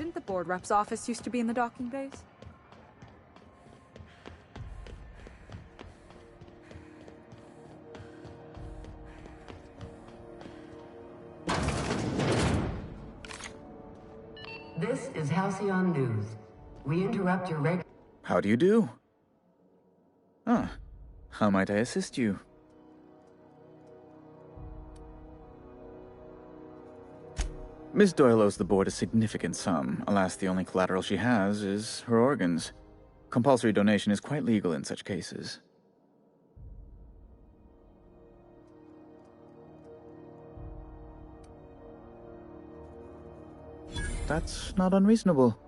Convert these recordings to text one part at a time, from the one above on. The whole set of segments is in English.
Didn't the board rep's office used to be in the docking bays? This is Halcyon News. We interrupt your How do you do? Ah, how might I assist you? Miss Doyle owes the board a significant sum. Alas, the only collateral she has is her organs. Compulsory donation is quite legal in such cases. That's not unreasonable.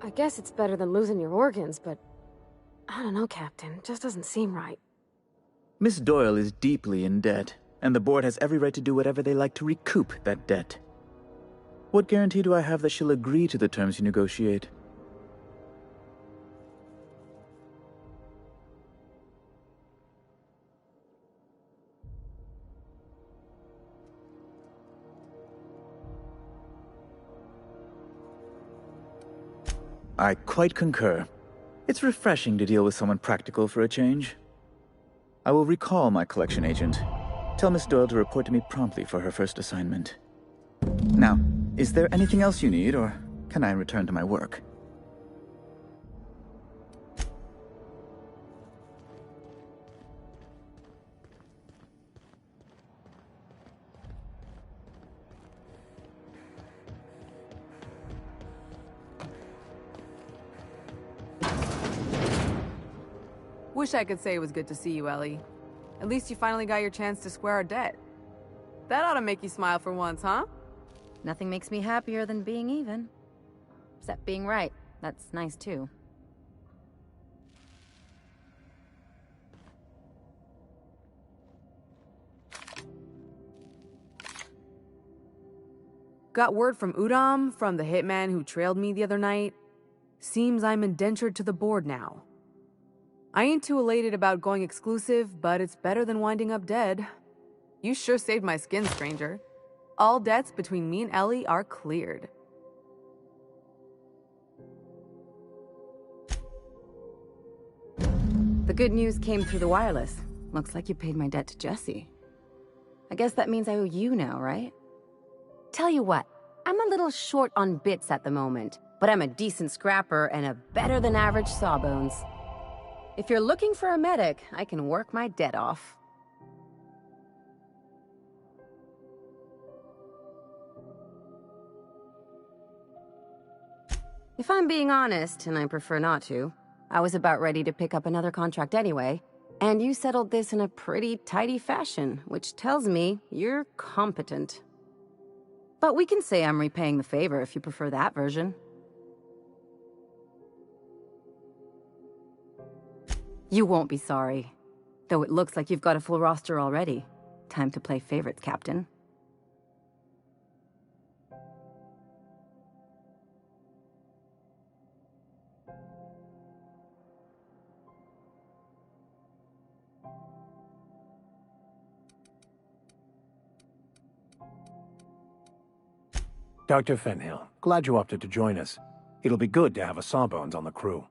I guess it's better than losing your organs, but I don't know, Captain. It just doesn't seem right. Miss Doyle is deeply in debt, and the board has every right to do whatever they like to recoup that debt. What guarantee do I have that she'll agree to the terms you negotiate? I quite concur. It's refreshing to deal with someone practical for a change. I will recall my collection agent. Tell Miss Doyle to report to me promptly for her first assignment. Now, is there anything else you need, or can I return to my work? Wish I could say it was good to see you, Ellie. At least you finally got your chance to square our debt. That ought to make you smile for once, huh? Nothing makes me happier than being even. Except being right. That's nice, too. Got word from Udom, from the hitman who trailed me the other night. Seems I'm indentured to the board now. I ain't too elated about going exclusive, but it's better than winding up dead. You sure saved my skin, stranger. All debts between me and Ellie are cleared. The good news came through the wireless. Looks like you paid my debt to Jesse. I guess that means I owe you now, right? Tell you what, I'm a little short on bits at the moment, but I'm a decent scrapper and a better-than-average sawbones. If you're looking for a medic, I can work my debt off. If I'm being honest, and I prefer not to, I was about ready to pick up another contract anyway, and you settled this in a pretty tidy fashion, which tells me you're competent. But we can say I'm repaying the favor if you prefer that version. You won't be sorry. Though it looks like you've got a full roster already. Time to play favorites, Captain. Dr. Fenhill, glad you opted to join us. It'll be good to have a Sawbones on the crew.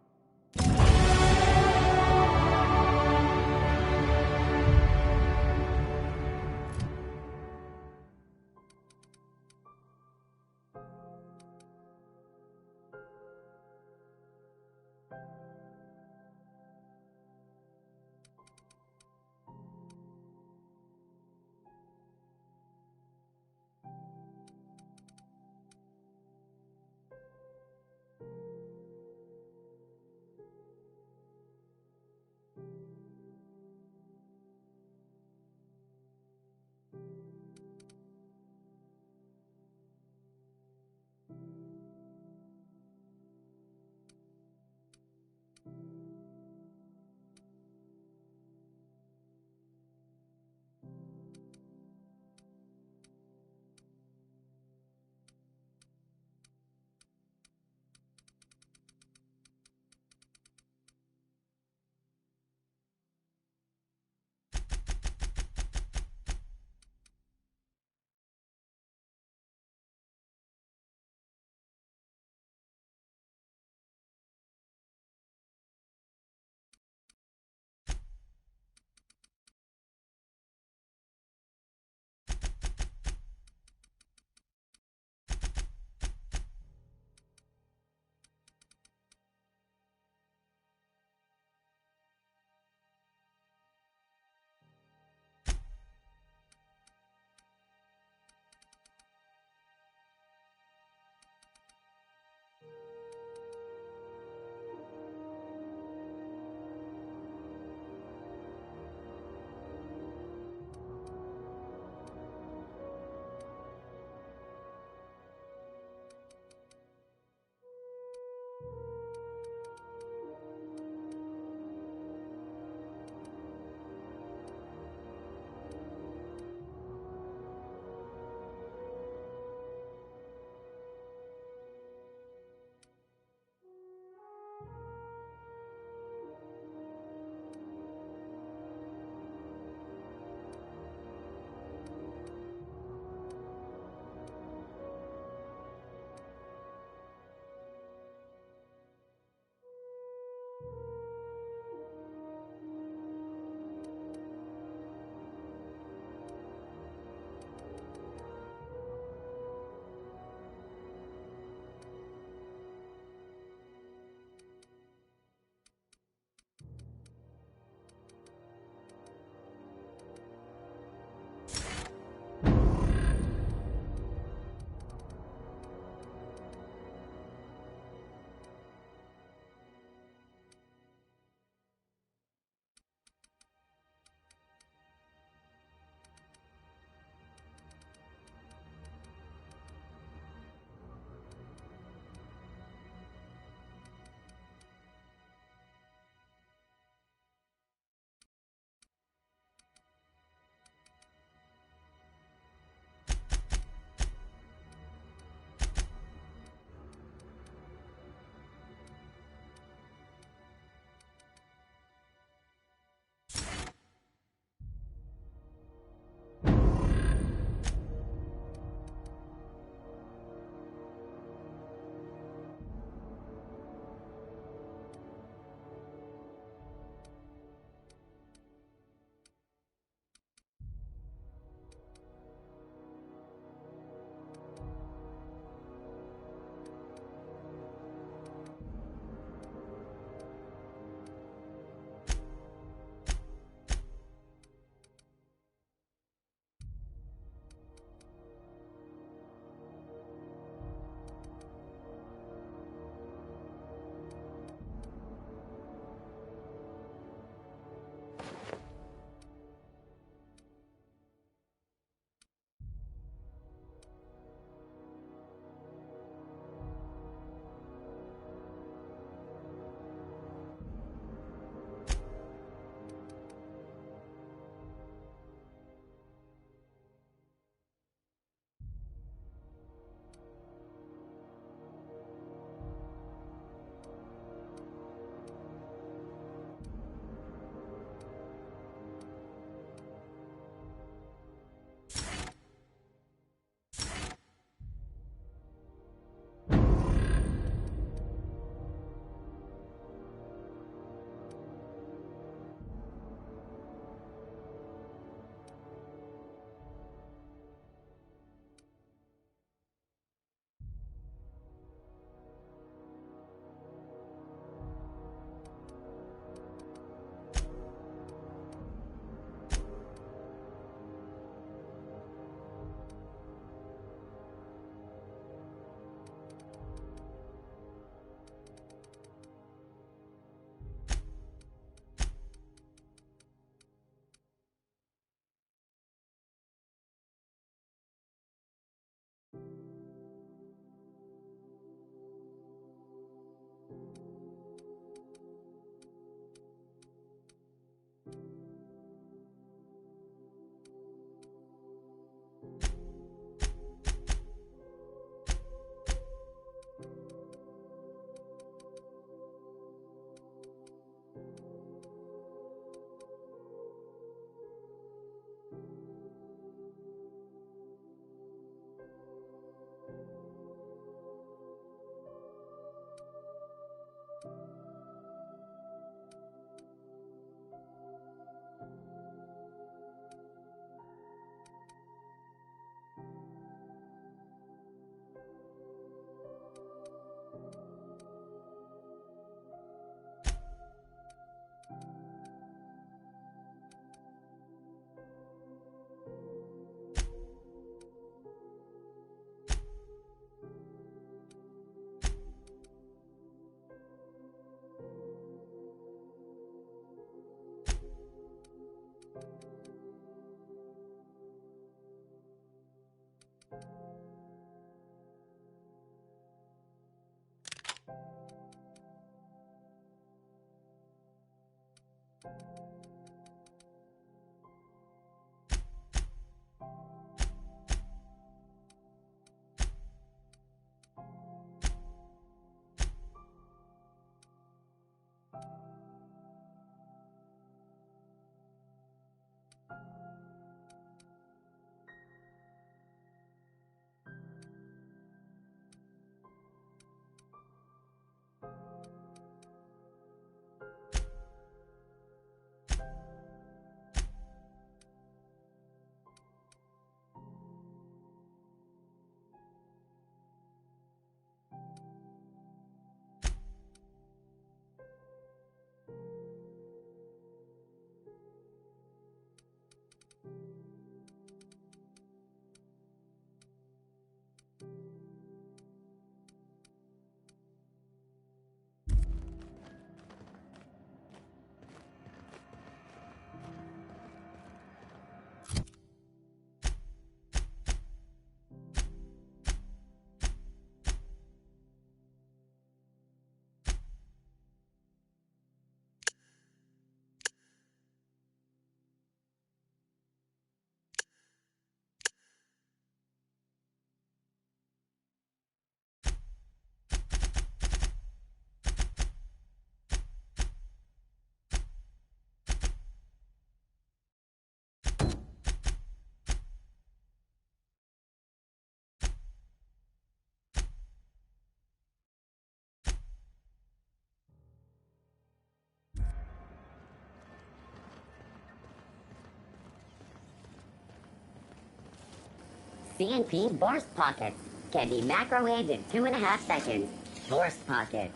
CNP burst pockets can be microwaved in 2.5 seconds. Burst pockets.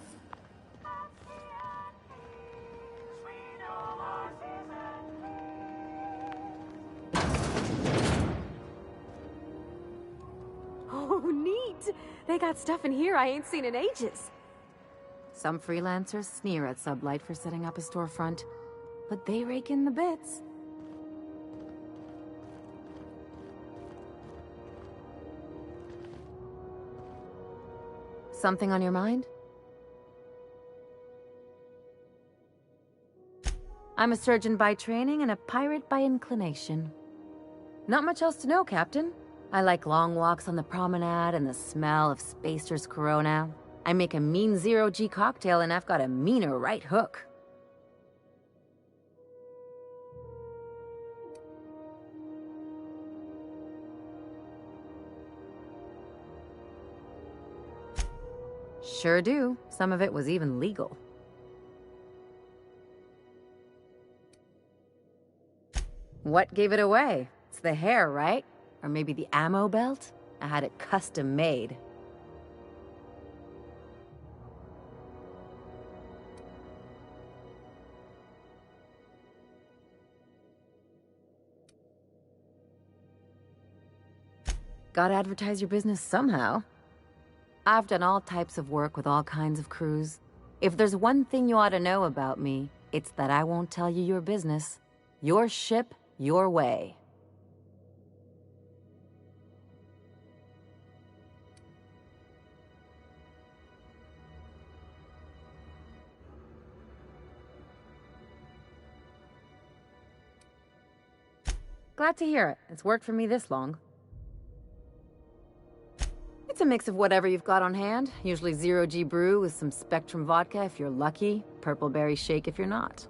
Oh, neat! They got stuff in here I ain't seen in ages. Some freelancers sneer at Sublight for setting up a storefront, but they rake in the bits. Something on your mind? I'm a surgeon by training and a pirate by inclination. Not much else to know, Captain. I like long walks on the promenade and the smell of Spacer's Corona. I make a mean zero-G cocktail and I've got a meaner right hook. Sure do. Some of it was even legal. What gave it away? It's the hair, right? Or maybe the ammo belt? I had it custom made. Gotta advertise your business somehow. I've done all types of work with all kinds of crews. If there's one thing you ought to know about me, it's that I won't tell you your business. Your ship, your way. Glad to hear it. It's worked for me this long. It's a mix of whatever you've got on hand. Usually zero-G brew with some Spectrum vodka if you're lucky, purple berry shake if you're not.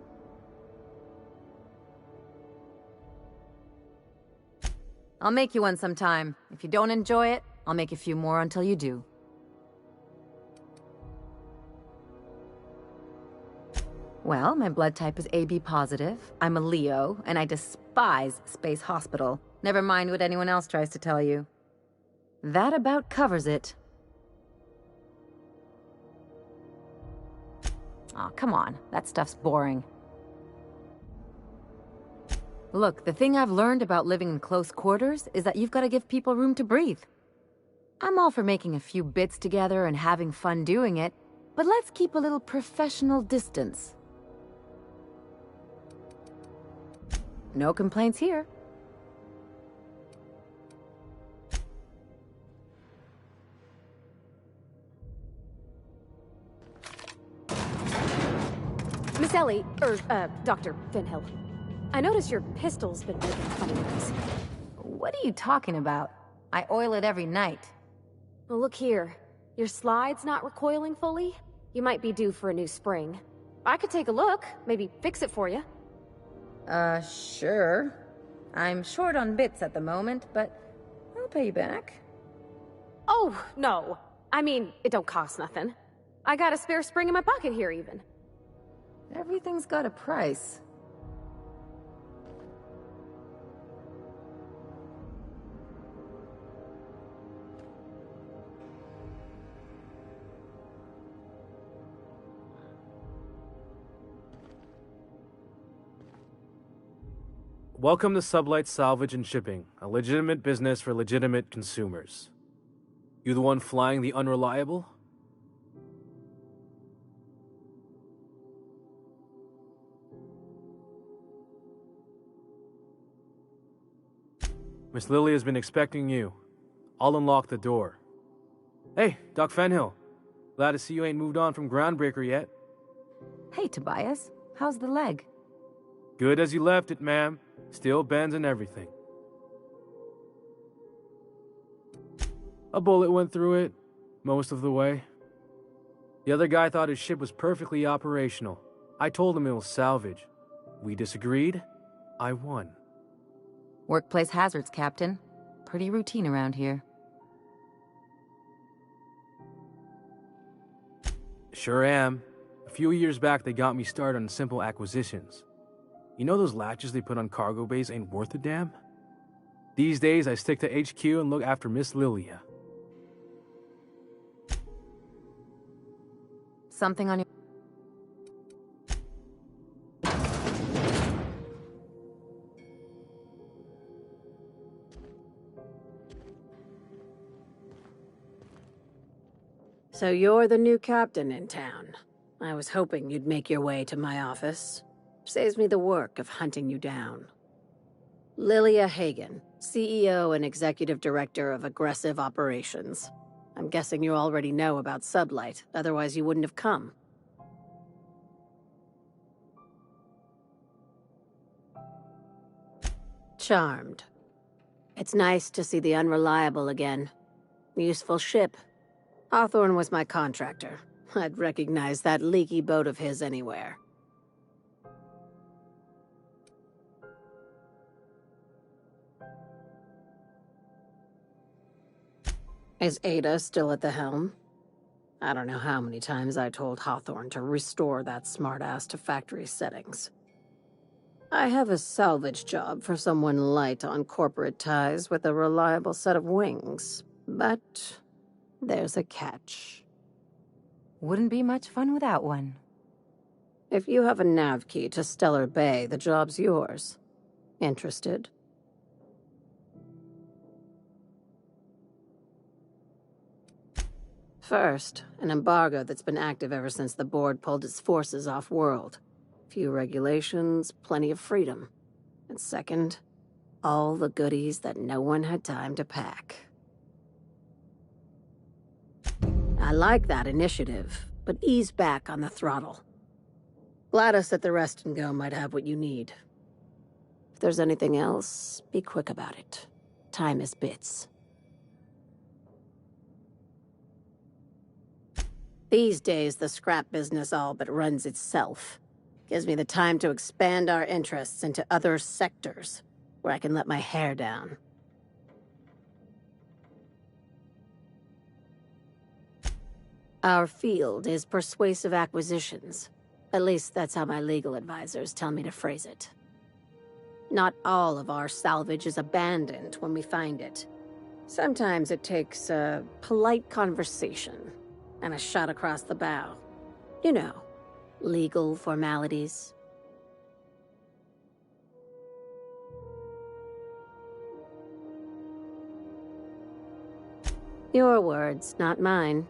I'll make you one sometime. If you don't enjoy it, I'll make a few more until you do. Well, my blood type is AB positive. I'm a Leo, and I despise Space Hospital. Never mind what anyone else tries to tell you. That about covers it. Aw, come on. That stuff's boring. Look, the thing I've learned about living in close quarters is that you've got to give people room to breathe. I'm all for making a few bits together and having fun doing it, but let's keep a little professional distance. No complaints here. Miss Ellie, Dr. Finhill. I notice your pistol's been making funny noise. What are you talking about? I oil it every night. Well, look here. Your slide's not recoiling fully? You might be due for a new spring. I could take a look, maybe fix it for you. Sure. I'm short on bits at the moment, but I'll pay you back. Oh, no. I mean, it don't cost nothing. I got a spare spring in my pocket here, even. Everything's got a price. Welcome to Sublight Salvage and Shipping, a legitimate business for legitimate consumers. You the one flying the unreliable? Miss Lily has been expecting you. I'll unlock the door. Hey, Doc Fenhill. Glad to see you ain't moved on from Groundbreaker yet. Hey, Tobias. How's the leg? Good as you left it, ma'am. Still bends and everything. A bullet went through it, most of the way. The other guy thought his ship was perfectly operational. I told him it was salvage. We disagreed. I won. Workplace hazards, Captain. Pretty routine around here. Sure am. A few years back, they got me started on simple acquisitions. You know those latches they put on cargo bays ain't worth a damn? These days, I stick to HQ and look after Miss Lilia. Something on your... So you're the new captain in town. I was hoping you'd make your way to my office. Saves me the work of hunting you down. Lilia Hagen, CEO and Executive Director of Aggressive Operations. I'm guessing you already know about Sublight, otherwise you wouldn't have come. Charmed. It's nice to see the Unreliable again. Useful ship. Hawthorne was my contractor. I'd recognize that leaky boat of his anywhere. Is Ada still at the helm? I don't know how many times I told Hawthorne to restore that smartass to factory settings. I have a salvage job for someone light on corporate ties with a reliable set of wings, but there's a catch. Wouldn't be much fun without one. If you have a nav key to Stellar Bay, the job's yours. Interested? First, an embargo that's been active ever since the board pulled its forces off-world. Few regulations, plenty of freedom. And second, all the goodies that no one had time to pack. I like that initiative, but ease back on the throttle. Gladys at the Rest and Go might have what you need. If there's anything else, be quick about it. Time is bits. These days, the scrap business all but runs itself. Gives me the time to expand our interests into other sectors, where I can let my hair down. Our field is persuasive acquisitions. At least that's how my legal advisors tell me to phrase it. Not all of our salvage is abandoned when we find it. Sometimes it takes a polite conversation and a shot across the bow. You know, legal formalities. Your words, not mine.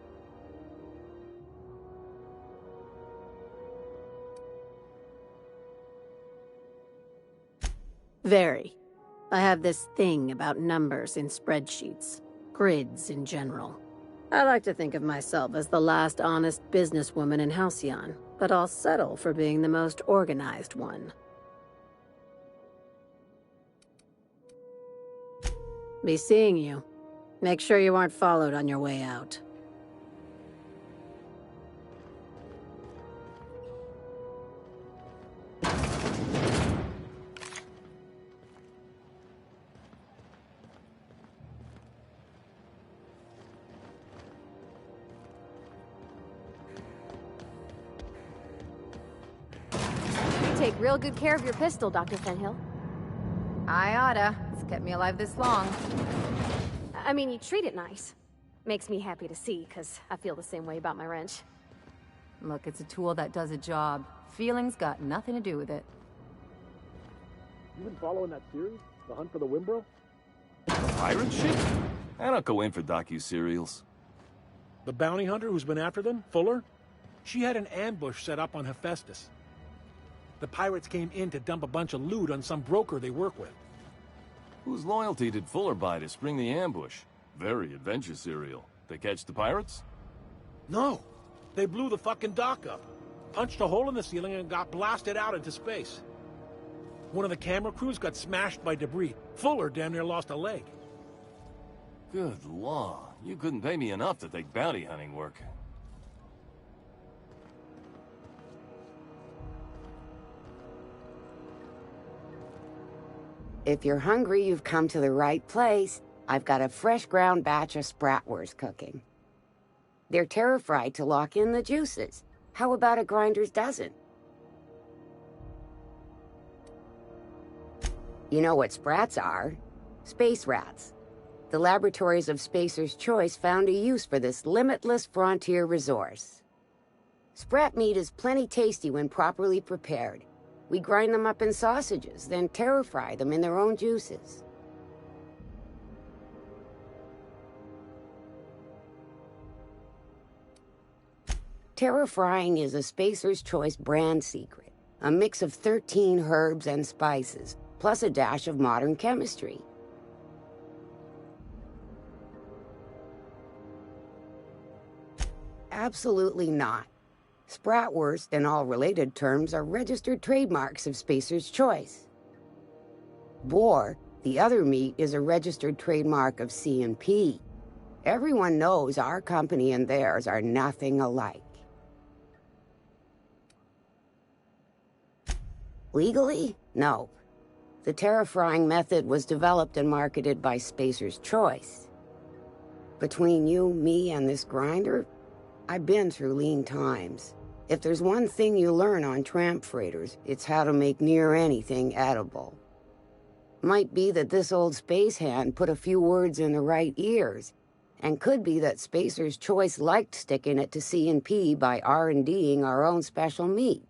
Very. I have this thing about numbers in spreadsheets. Grids in general. I like to think of myself as the last honest businesswoman in Halcyon, but I'll settle for being the most organized one. Be seeing you. Make sure you aren't followed on your way out. Take real good care of your pistol, Dr. Fenhill. I oughta. It's kept me alive this long. I mean, you treat it nice. Makes me happy to see, because I feel the same way about my wrench. Look, it's a tool that does a job. Feelings got nothing to do with it. You been following that series? The Hunt for the Wimbro? Pirate shit? I don't go in for docu-serials. The bounty hunter who's been after them, Fuller? She had an ambush set up on Hephaestus. The pirates came in to dump a bunch of loot on some broker they work with. Whose loyalty did Fuller buy to spring the ambush? Very adventure serial. They catch the pirates? No. They blew the fucking dock up. Punched a hole in the ceiling and got blasted out into space. One of the camera crews got smashed by debris. Fuller damn near lost a leg. Good law. You couldn't pay me enough to take bounty hunting work. If you're hungry, you've come to the right place. I've got a fresh ground batch of spratwurst cooking. They're terra-fried to lock in the juices. How about a grinder's dozen? You know what sprats are? Space rats. The laboratories of Spacer's Choice found a use for this limitless frontier resource. Sprat meat is plenty tasty when properly prepared. We grind them up in sausages, then terra-fry them in their own juices. Terra-frying is a Spacer's Choice brand secret. A mix of 13 herbs and spices, plus a dash of modern chemistry. Absolutely not. Spratwurst and all related terms are registered trademarks of Spacer's Choice. Boar, the other meat, is a registered trademark of C&P. Everyone knows our company and theirs are nothing alike. Legally? No. The terra-frying method was developed and marketed by Spacer's Choice. Between you, me, and this grinder, I've been through lean times. If there's one thing you learn on tramp freighters, it's how to make near anything edible. Might be that this old space hand put a few words in the right ears, and could be that Spacer's Choice liked sticking it to C&P by R&D'ing our own special meat.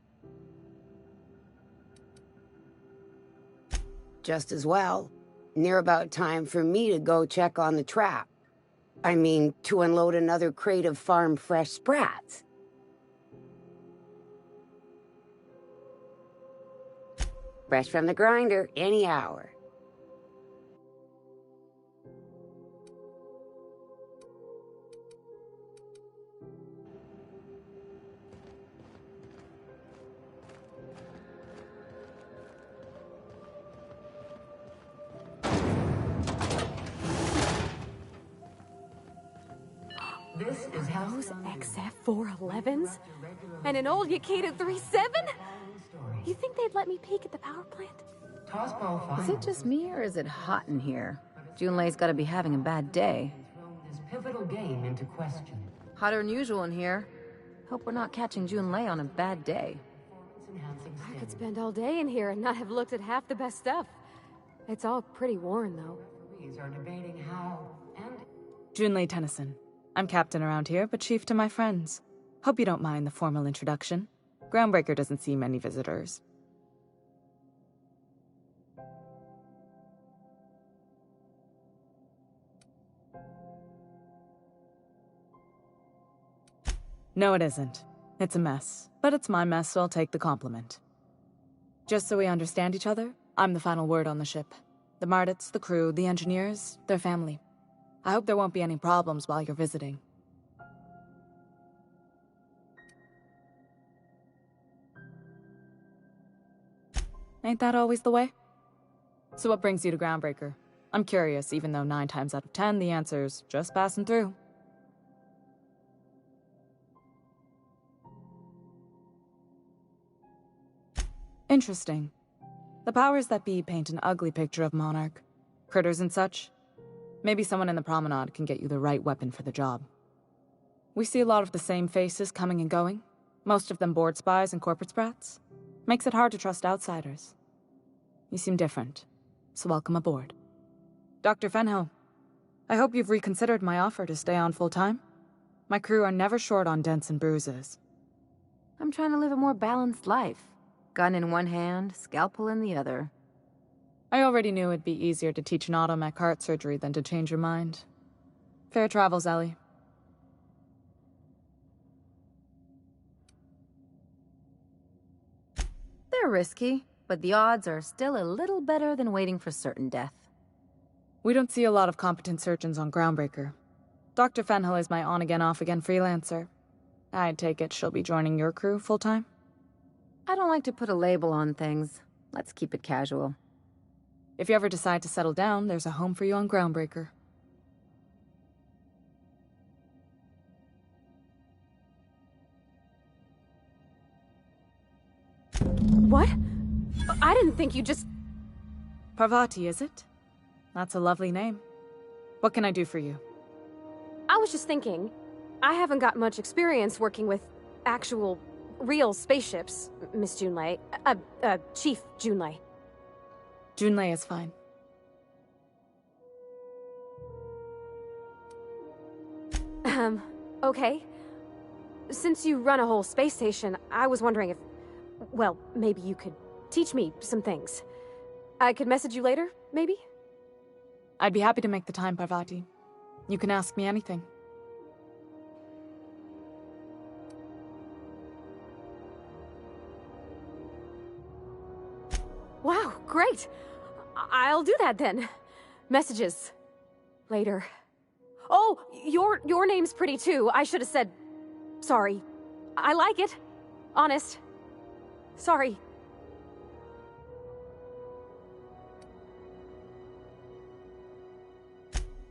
Just as well, near about time for me to go check on the trap. I mean, to unload another crate of farm-fresh sprats. Fresh from the grinder, any hour. This is Those XF411s? And an old Yakeda 37? You think they'd let me peek at the power plant? Is it just me, or is it hot in here? Junlei's gotta be having a bad day. This pivotal game into question. Hotter than usual in here. Hope we're not catching Junlei on a bad day. I could spend all day in here and not have looked at half the best stuff. It's all pretty worn, though. Are debating how and Junlei Tennyson. I'm captain around here, but chief to my friends. Hope you don't mind the formal introduction. Groundbreaker doesn't see many visitors. No, it isn't. It's a mess, but it's my mess, so I'll take the compliment. Just so we understand each other, I'm the final word on the ship. The Mardits, the crew, the engineers, their family. I hope there won't be any problems while you're visiting. Ain't that always the way? So what brings you to Groundbreaker? I'm curious, even though 9 times out of 10 the answer's just passing through. Interesting. The powers that be paint an ugly picture of Monarch. Critters and such. Maybe someone in the promenade can get you the right weapon for the job. We see a lot of the same faces coming and going. Most of them board spies and corporate sprats. Makes it hard to trust outsiders. You seem different, so welcome aboard. Dr. Fenhill, I hope you've reconsidered my offer to stay on full-time. My crew are never short on dents and bruises. I'm trying to live a more balanced life. Gun in one hand, scalpel in the other. I already knew it'd be easier to teach an automech heart surgery than to change your mind. Fair travels, Ellie. They're risky, but the odds are still a little better than waiting for certain death. We don't see a lot of competent surgeons on Groundbreaker. Dr. Fenhill is my on-again, off-again freelancer. I take it she'll be joining your crew full-time? I don't like to put a label on things. Let's keep it casual. If you ever decide to settle down, there's a home for you on Groundbreaker. What? I didn't think you just... Parvati, is it? That's a lovely name. What can I do for you? I was just thinking, I haven't got much experience working with actual, real spaceships, Miss Junlei. Chief Junlei. Junlei is fine. Okay. Since you run a whole space station, I was wondering if... Well, maybe you could teach me some things. I could message you later, maybe? I'd be happy to make the time, Parvati. You can ask me anything. Wow, great! I'll do that then. Messages. Later. Oh, your name's pretty too. I should have said... Sorry. I like it. Honest. Sorry.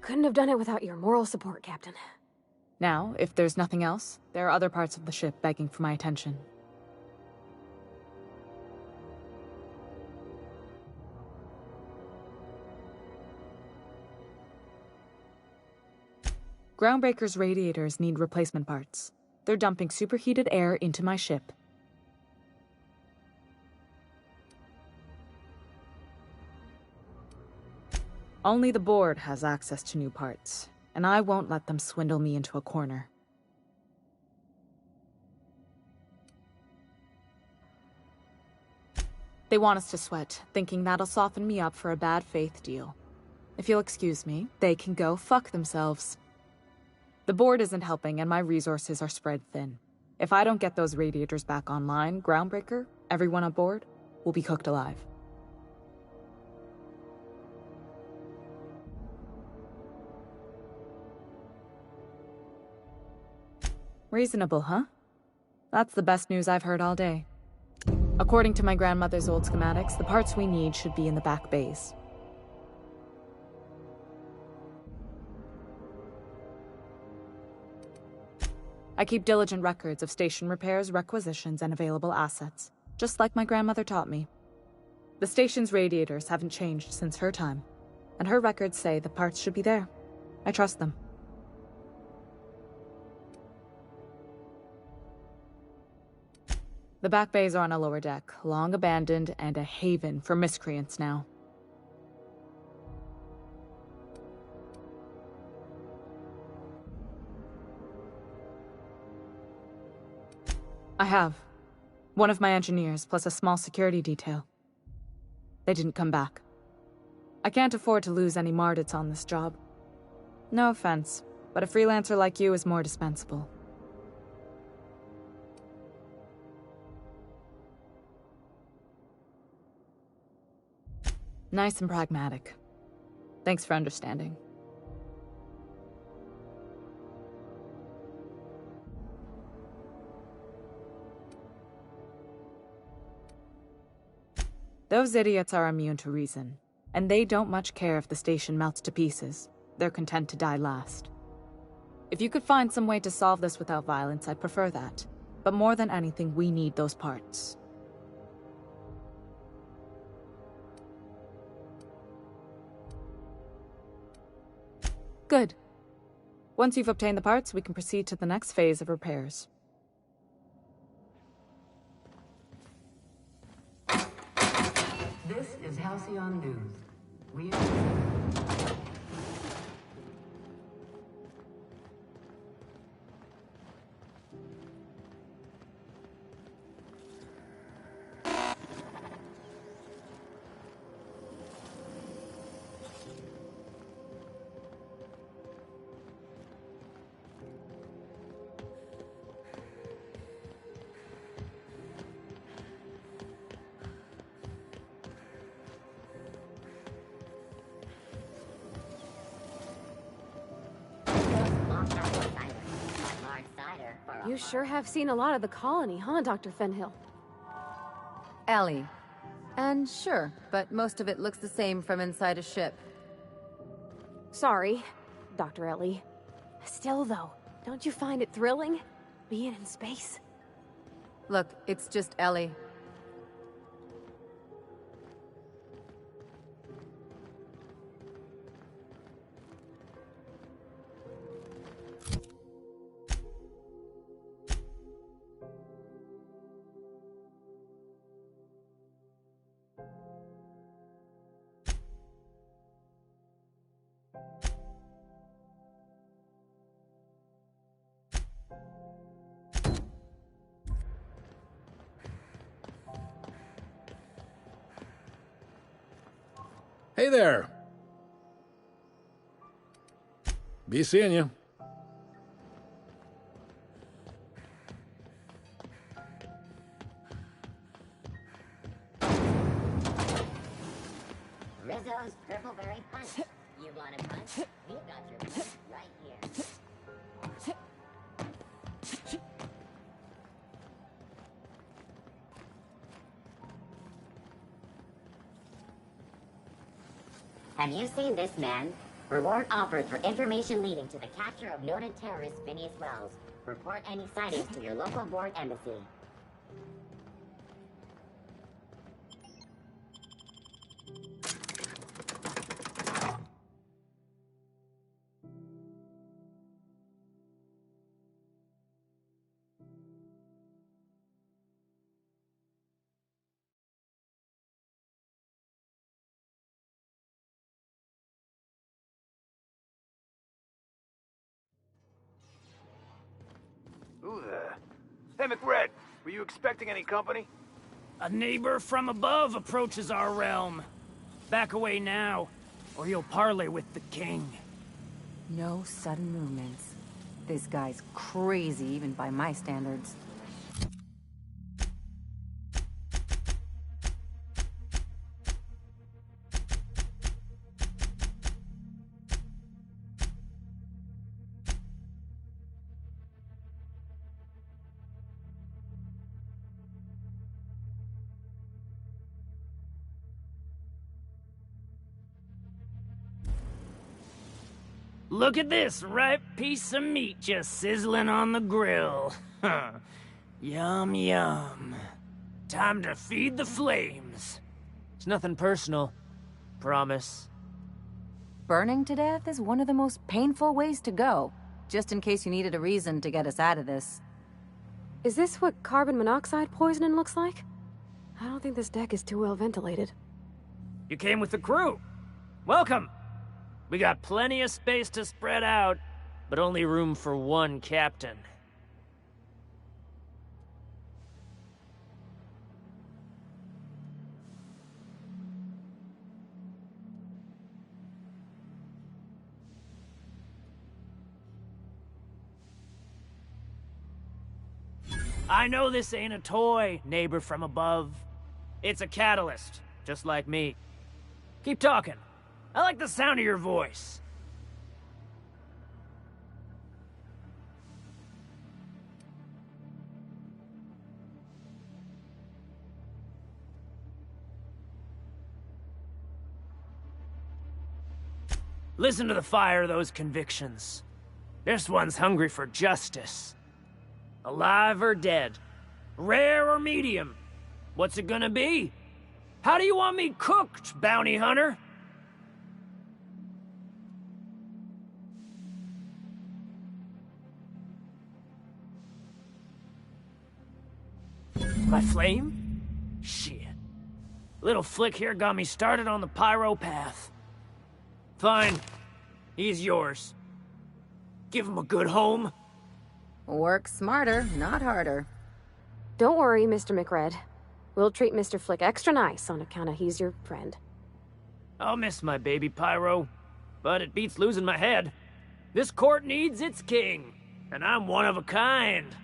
Couldn't have done it without your moral support, Captain. Now, if there's nothing else, there are other parts of the ship begging for my attention. Groundbreaker's radiators need replacement parts. They're dumping superheated air into my ship. Only the board has access to new parts, and I won't let them swindle me into a corner. They want us to sweat, thinking that'll soften me up for a bad faith deal. If you'll excuse me, they can go fuck themselves. The board isn't helping, and my resources are spread thin. If I don't get those radiators back online, Groundbreaker, everyone aboard, will be cooked alive. Reasonable, huh? That's the best news I've heard all day. According to my grandmother's old schematics, the parts we need should be in the back bays. I keep diligent records of station repairs, requisitions, and available assets, just like my grandmother taught me. The station's radiators haven't changed since her time, and her records say the parts should be there. I trust them. The back bays are on a lower deck, long abandoned and a haven for miscreants now. I have. One of my engineers, plus a small security detail. They didn't come back. I can't afford to lose any Mardits on this job. No offense, but a freelancer like you is more dispensable. Nice and pragmatic. Thanks for understanding. Those idiots are immune to reason, and they don't much care if the station melts to pieces. They're content to die last. If you could find some way to solve this without violence, I'd prefer that. But more than anything, we need those parts. Good. Once you've obtained the parts, we can proceed to the next phase of repairs. This is Halcyon News. We... You sure have seen a lot of the colony, huh, Dr. Fenhill? Ellie. And sure, but most of it looks the same from inside a ship. Sorry, Dr. Ellie. Still, though, don't you find it thrilling? Being in space? Look, it's just Ellie. Hey there. Be seeing you. Rizzo's Purple Berry Punch. You want a punch? We've got your punch right here. Have you seen this man? Reward offered for information leading to the capture of noted terrorist Phineas Wells. Report any sightings to your local board embassy. Who there? Hey, McRed, were you expecting any company? A neighbor from above approaches our realm. Back away now, or you'll parley with the king. No sudden movements. This guy's crazy, even by my standards. Look at this ripe piece of meat just sizzling on the grill. Yum, yum. Time to feed the flames. It's nothing personal. Promise. Burning to death is one of the most painful ways to go, just in case you needed a reason to get us out of this. Is this what carbon monoxide poisoning looks like? I don't think this deck is too well ventilated. You came with the crew. Welcome. We got plenty of space to spread out, but only room for one captain. I know this ain't a toy, neighbor from above. It's a catalyst, just like me. Keep talking. I like the sound of your voice. Listen to the fire of those convictions. This one's hungry for justice. Alive or dead? Rare or medium? What's it gonna be? How do you want me cooked, bounty hunter? My flame? Shit. Little flick here got me started on the pyro path. Fine. He's yours. Give him a good home. Work smarter, not harder. Don't worry, Mr. McRed. We'll treat Mr. Flick extra nice on account of he's your friend. I'll miss my baby pyro, but it beats losing my head. This court needs its king, and I'm one of a kind.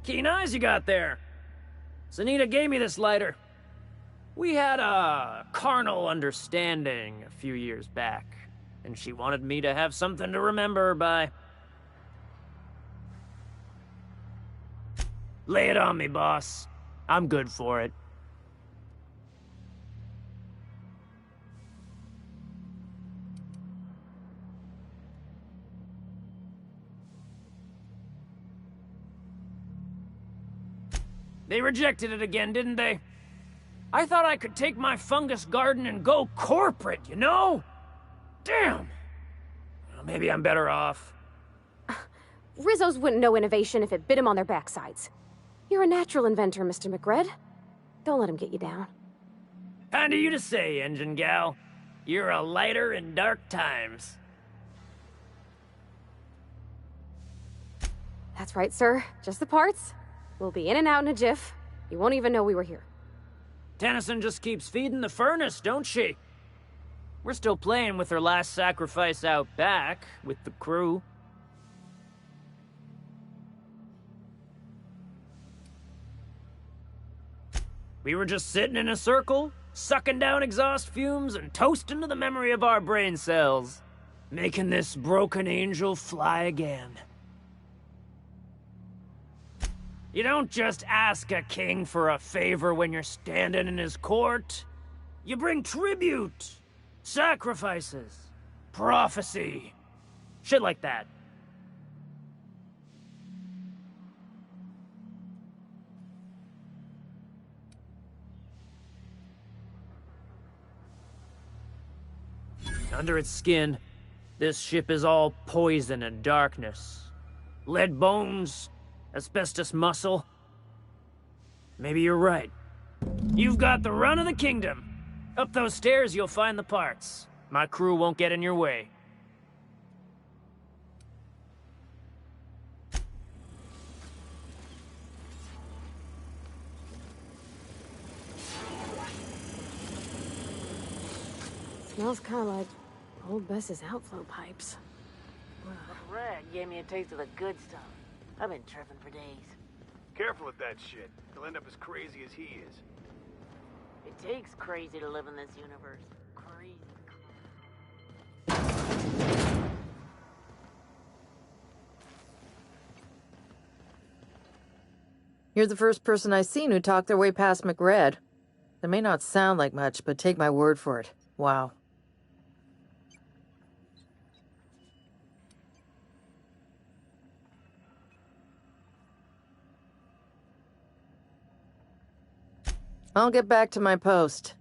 Keen eyes you got there. Sunita gave me this lighter. We had a carnal understanding a few years back, and she wanted me to have something to remember her by. Lay it on me, boss. I'm good for it. They rejected it again, didn't they? I thought I could take my fungus garden and go corporate, you know? Damn! Well, maybe I'm better off. Rizzos wouldn't know innovation if it bit him on their backsides. You're a natural inventor, Mr. McRed. Don't let him get you down. Kind of you to say, engine gal. You're a lighter in dark times. That's right, sir. Just the parts. We'll be in and out in a jiff. You won't even know we were here. Tennyson just keeps feeding the furnace, don't she? We're still playing with her last sacrifice out back, with the crew. We were just sitting in a circle, sucking down exhaust fumes and toasting to the memory of our brain cells, making this broken angel fly again. You don't just ask a king for a favor when you're standing in his court. You bring tribute, sacrifices, prophecy, shit like that. Under its skin, this ship is all poison and darkness. Lead bones, asbestos muscle. Maybe you're right. You've got the run of the kingdom. Up those stairs, you'll find the parts. My crew won't get in your way. Smells kind of like old Bess's outflow pipes. Red gave me a taste of the good stuff. I've been tripping for days. Careful with that shit. He'll end up as crazy as he is. It takes crazy to live in this universe. Crazy. You're the first person I've seen who talked their way past McRed. That may not sound like much, but take my word for it. Wow. I'll get back to my post.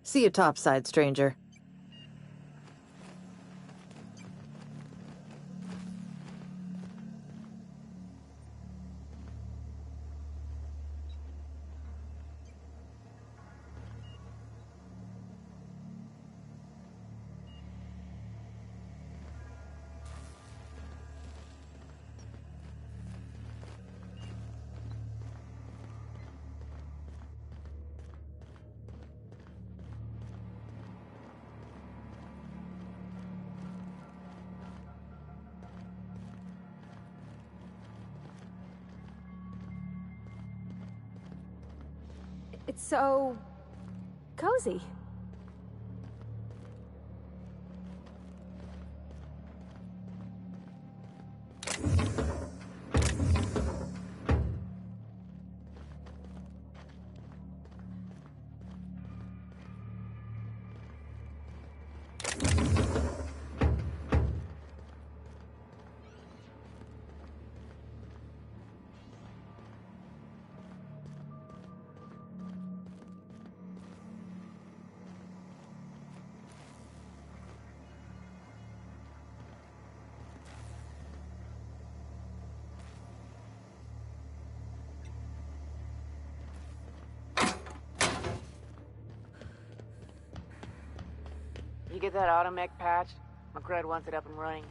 See you topside, stranger. It's so... cozy. You get that automech patched? McRed wants it up and running.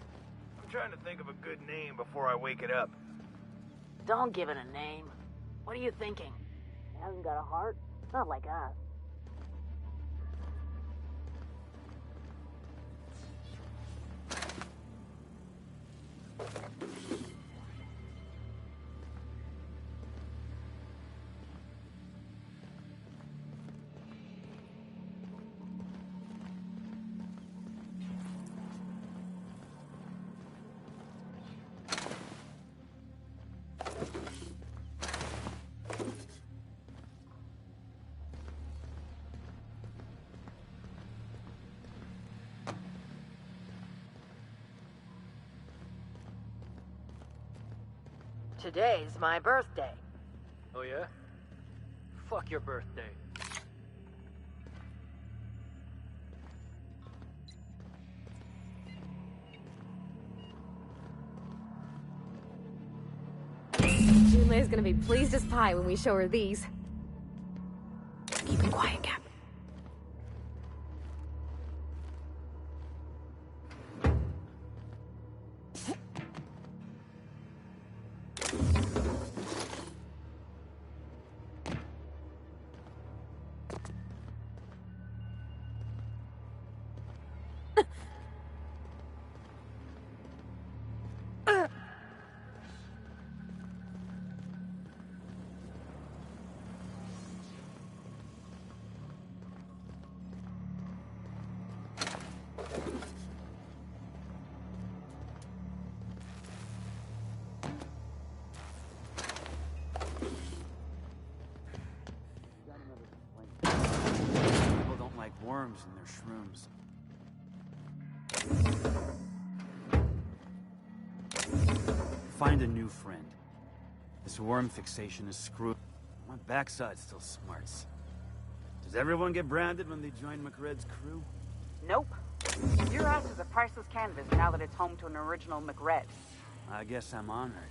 I'm trying to think of a good name before I wake it up. Don't give it a name. What are you thinking? It hasn't got a heart? Not like us. Today's my birthday. Oh yeah? Fuck your birthday. Junlei's gonna be pleased as pie when we show her these. Keep it quiet, Cap. People don't like worms in their shrooms. Find a new friend. This worm fixation is screwed. My backside still smarts. Does everyone get branded when they join McRed's crew? Nope. Your ass is a priceless canvas now that it's home to an original McRed. I guess I'm honored.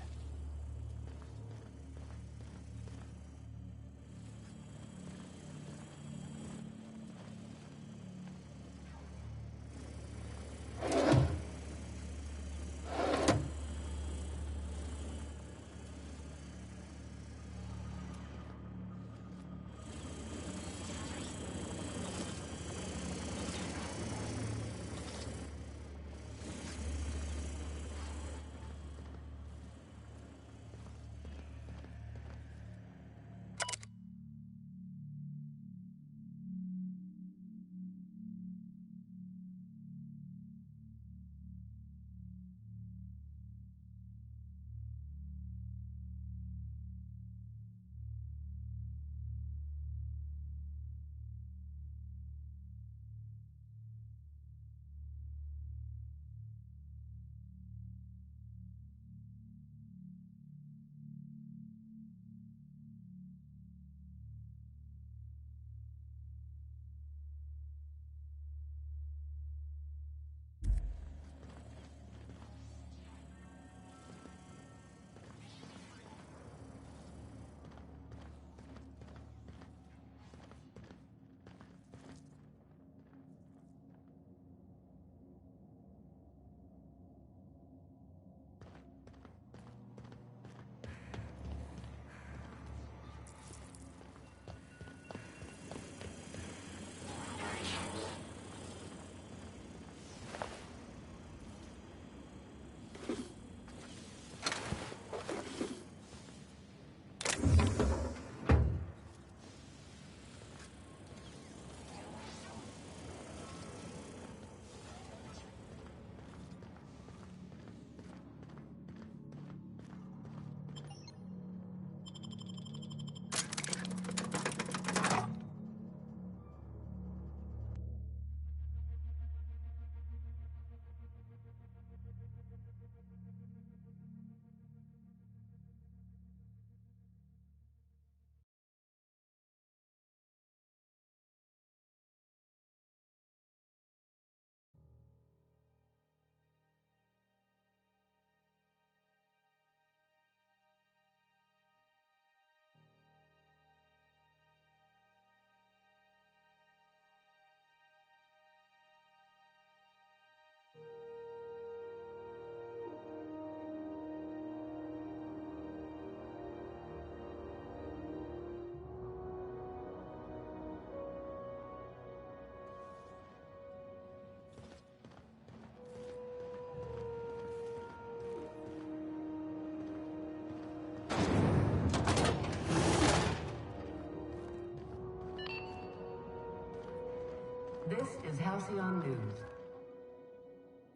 This is Halcyon News.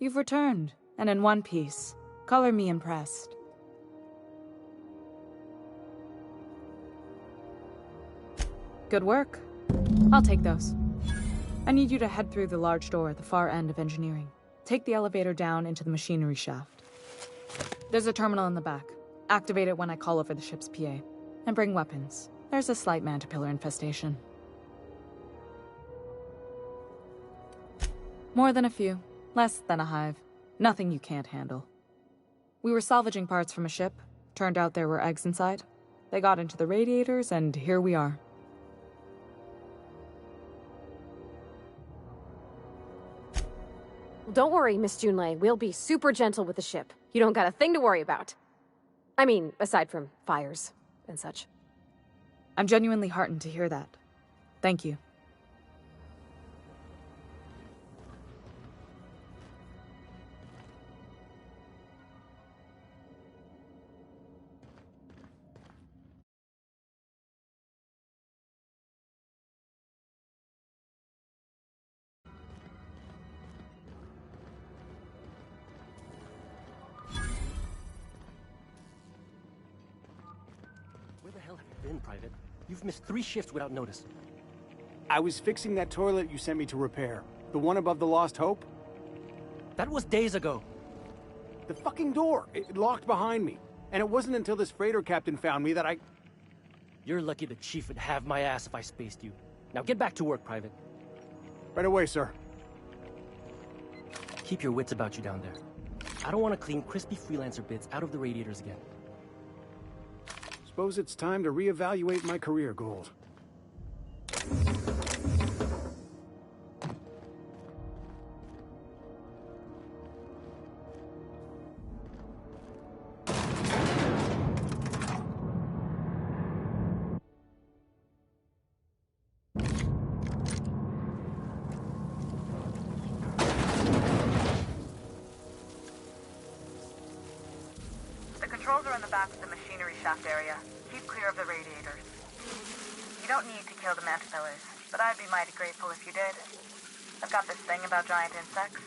You've returned, and in one piece. Color me impressed. Good work. I'll take those. I need you to head through the large door at the far end of engineering. Take the elevator down into the machinery shaft. There's a terminal in the back. Activate it when I call over the ship's PA. And bring weapons. There's a slight mantipillar infestation. More than a few. Less than a hive. Nothing you can't handle. We were salvaging parts from a ship. Turned out there were eggs inside. They got into the radiators, and here we are. Don't worry, Miss Junlei. We'll be super gentle with the ship. You don't got a thing to worry about. I mean, aside from fires and such. I'm genuinely heartened to hear that. Thank you. Where the hell have you been, Private? You've missed 3 shifts without notice. I was fixing that toilet you sent me to repair. The one above the Lost Hope? That was days ago. The fucking door! It locked behind me. And it wasn't until this freighter captain found me that I... You're lucky the Chief would have my ass if I spaced you. Now get back to work, Private. Right away, sir. Keep your wits about you down there. I don't want to clean crispy freelancer bits out of the radiators again. Suppose it's time to reevaluate my career goals. The controls are in the back of the machinery shaft area. Keep clear of the radiators. You don't need to kill the mantipillars, but I'd be mighty grateful if you did. I've got this thing about giant insects.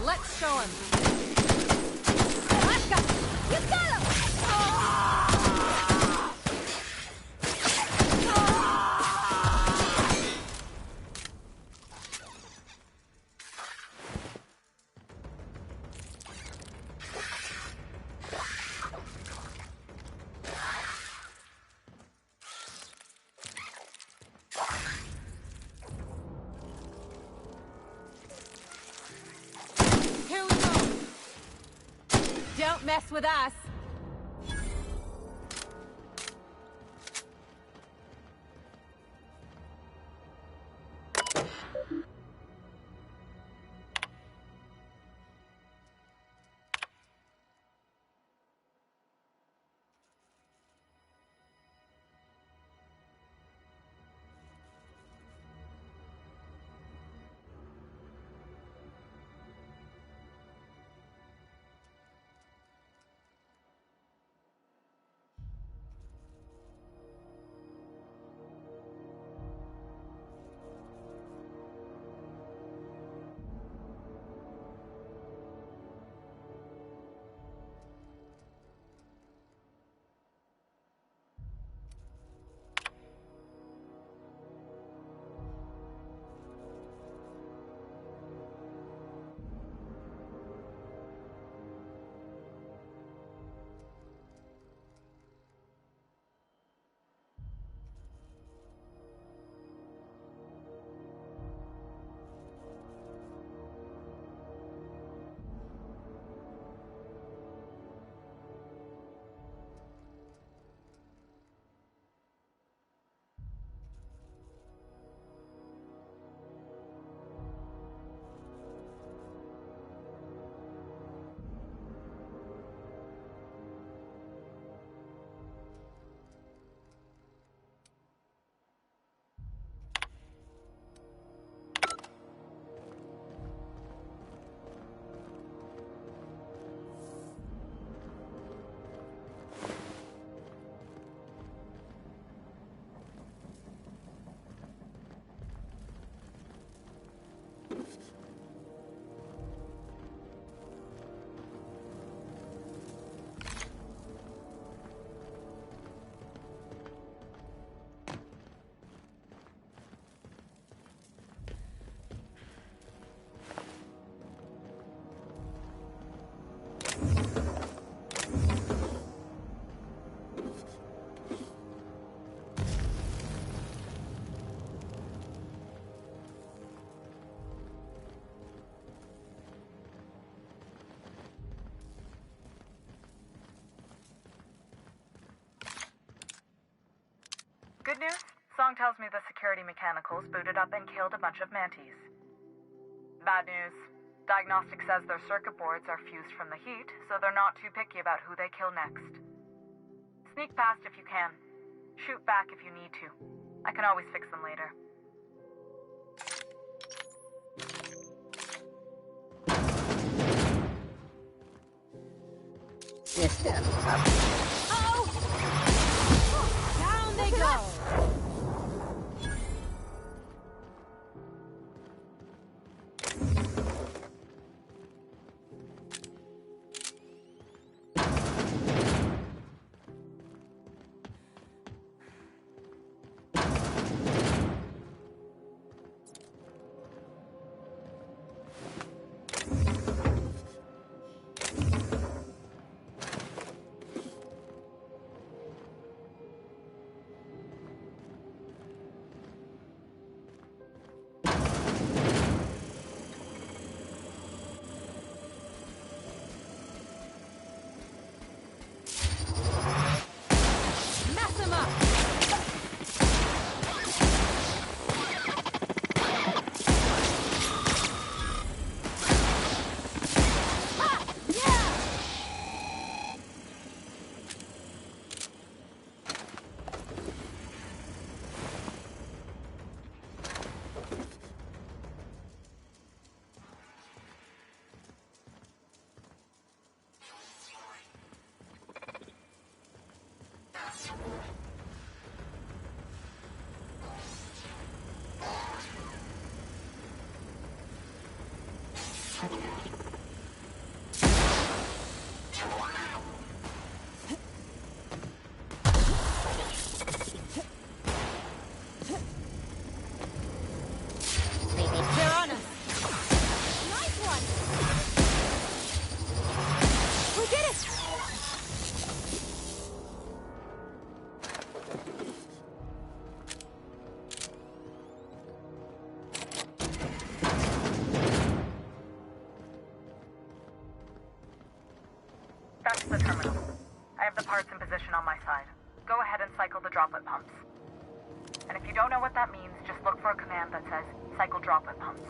Let's show him. Alaska, you got him! Here we go. Don't mess with us. Good news? Song tells me the security mechanicals booted up and killed a bunch of mantis. Bad news. Diagnostic says their circuit boards are fused from the heat, so they're not too picky about who they kill next. Sneak past if you can. Shoot back if you need to. I can always fix them later. Oh! Down they go! That's the terminal. I have the parts in position on my side. Go ahead and cycle the droplet pumps. And if you don't know what that means, just look for a command that says, cycle droplet pumps.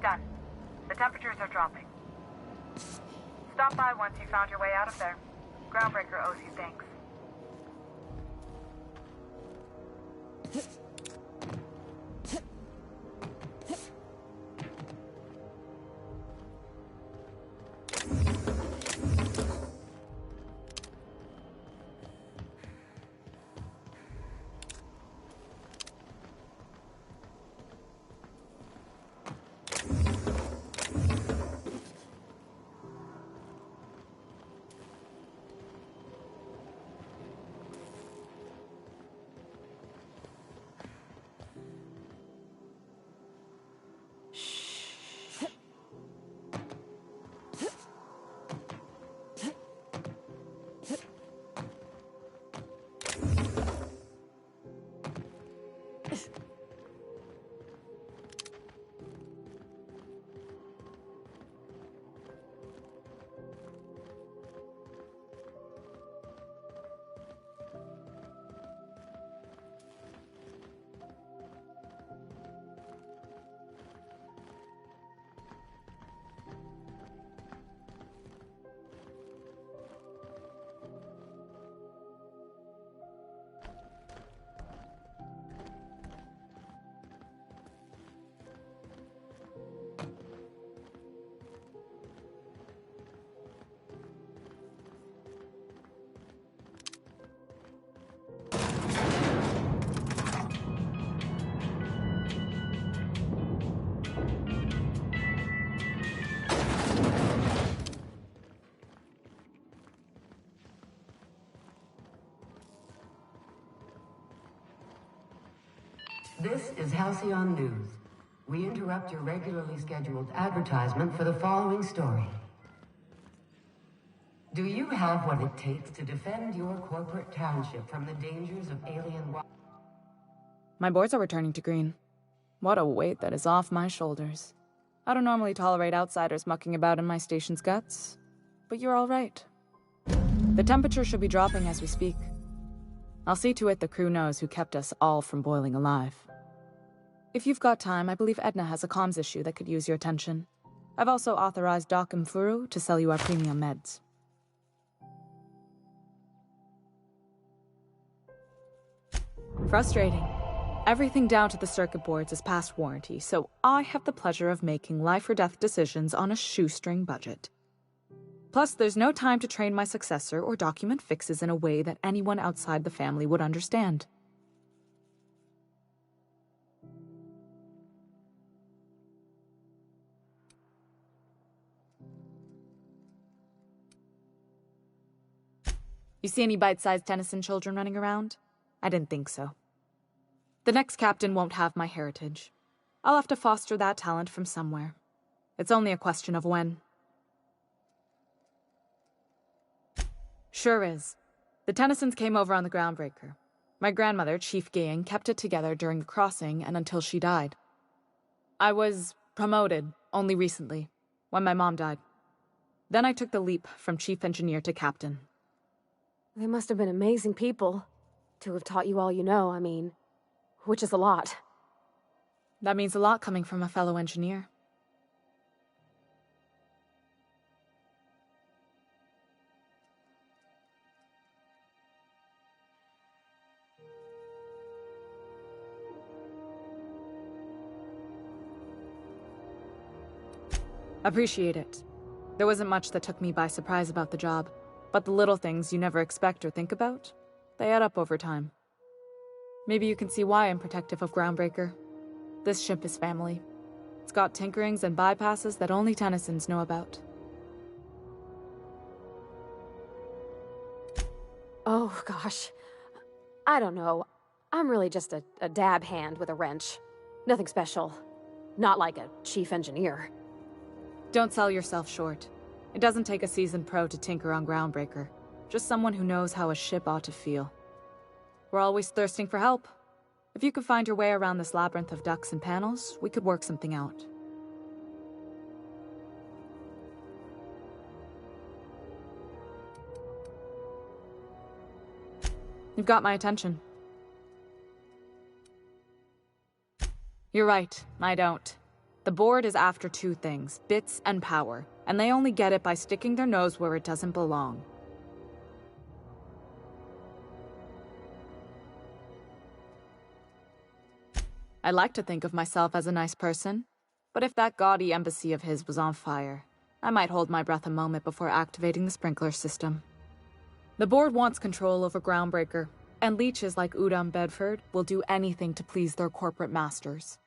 Done. The temperatures are dropping. Stop by once you found your way out of there. Groundbreaker owes you thanks. is Halcyon News. We interrupt your regularly scheduled advertisement for the following story. Do you have what it takes to defend your corporate township from the dangers of alien... My boards are returning to green. What a weight that is off my shoulders. I don't normally tolerate outsiders mucking about in my station's guts, but you're all right. The temperature should be dropping as we speak. I'll see to it the crew knows who kept us all from boiling alive. If you've got time, I believe Edna has a comms issue that could use your attention. I've also authorized Doc and Furu to sell you our premium meds. Frustrating. Everything down to the circuit boards is past warranty, so I have the pleasure of making life-or-death decisions on a shoestring budget. Plus, there's no time to train my successor or document fixes in a way that anyone outside the family would understand. You see any bite-sized Tennyson children running around? I didn't think so. The next captain won't have my heritage. I'll have to foster that talent from somewhere. It's only a question of when. Sure is. The Tennysons came over on the Groundbreaker. My grandmother, Chief Gaying, kept it together during the crossing and until she died. I was promoted only recently, when my mom died. Then I took the leap from chief engineer to captain. They must have been amazing people to have taught you all you know, I mean, which is a lot. That means a lot coming from a fellow engineer. Appreciate it. There wasn't much that took me by surprise about the job, but the little things you never expect or think about, they add up over time. Maybe you can see why I'm protective of Groundbreaker. This ship is family. It's got tinkerings and bypasses that only Tennysons know about. Oh, gosh. I don't know. I'm really just a dab hand with a wrench. Nothing special. Not like a chief engineer. Don't sell yourself short. It doesn't take a seasoned pro to tinker on Groundbreaker. Just someone who knows how a ship ought to feel. We're always thirsting for help. If you could find your way around this labyrinth of ducts and panels, we could work something out. You've got my attention. You're right, I don't. The board is after two things, bits and power, and they only get it by sticking their nose where it doesn't belong. I like to think of myself as a nice person, but if that gaudy embassy of his was on fire, I might hold my breath a moment before activating the sprinkler system. The board wants control over Groundbreaker, and leeches like Udom Bedford will do anything to please their corporate masters.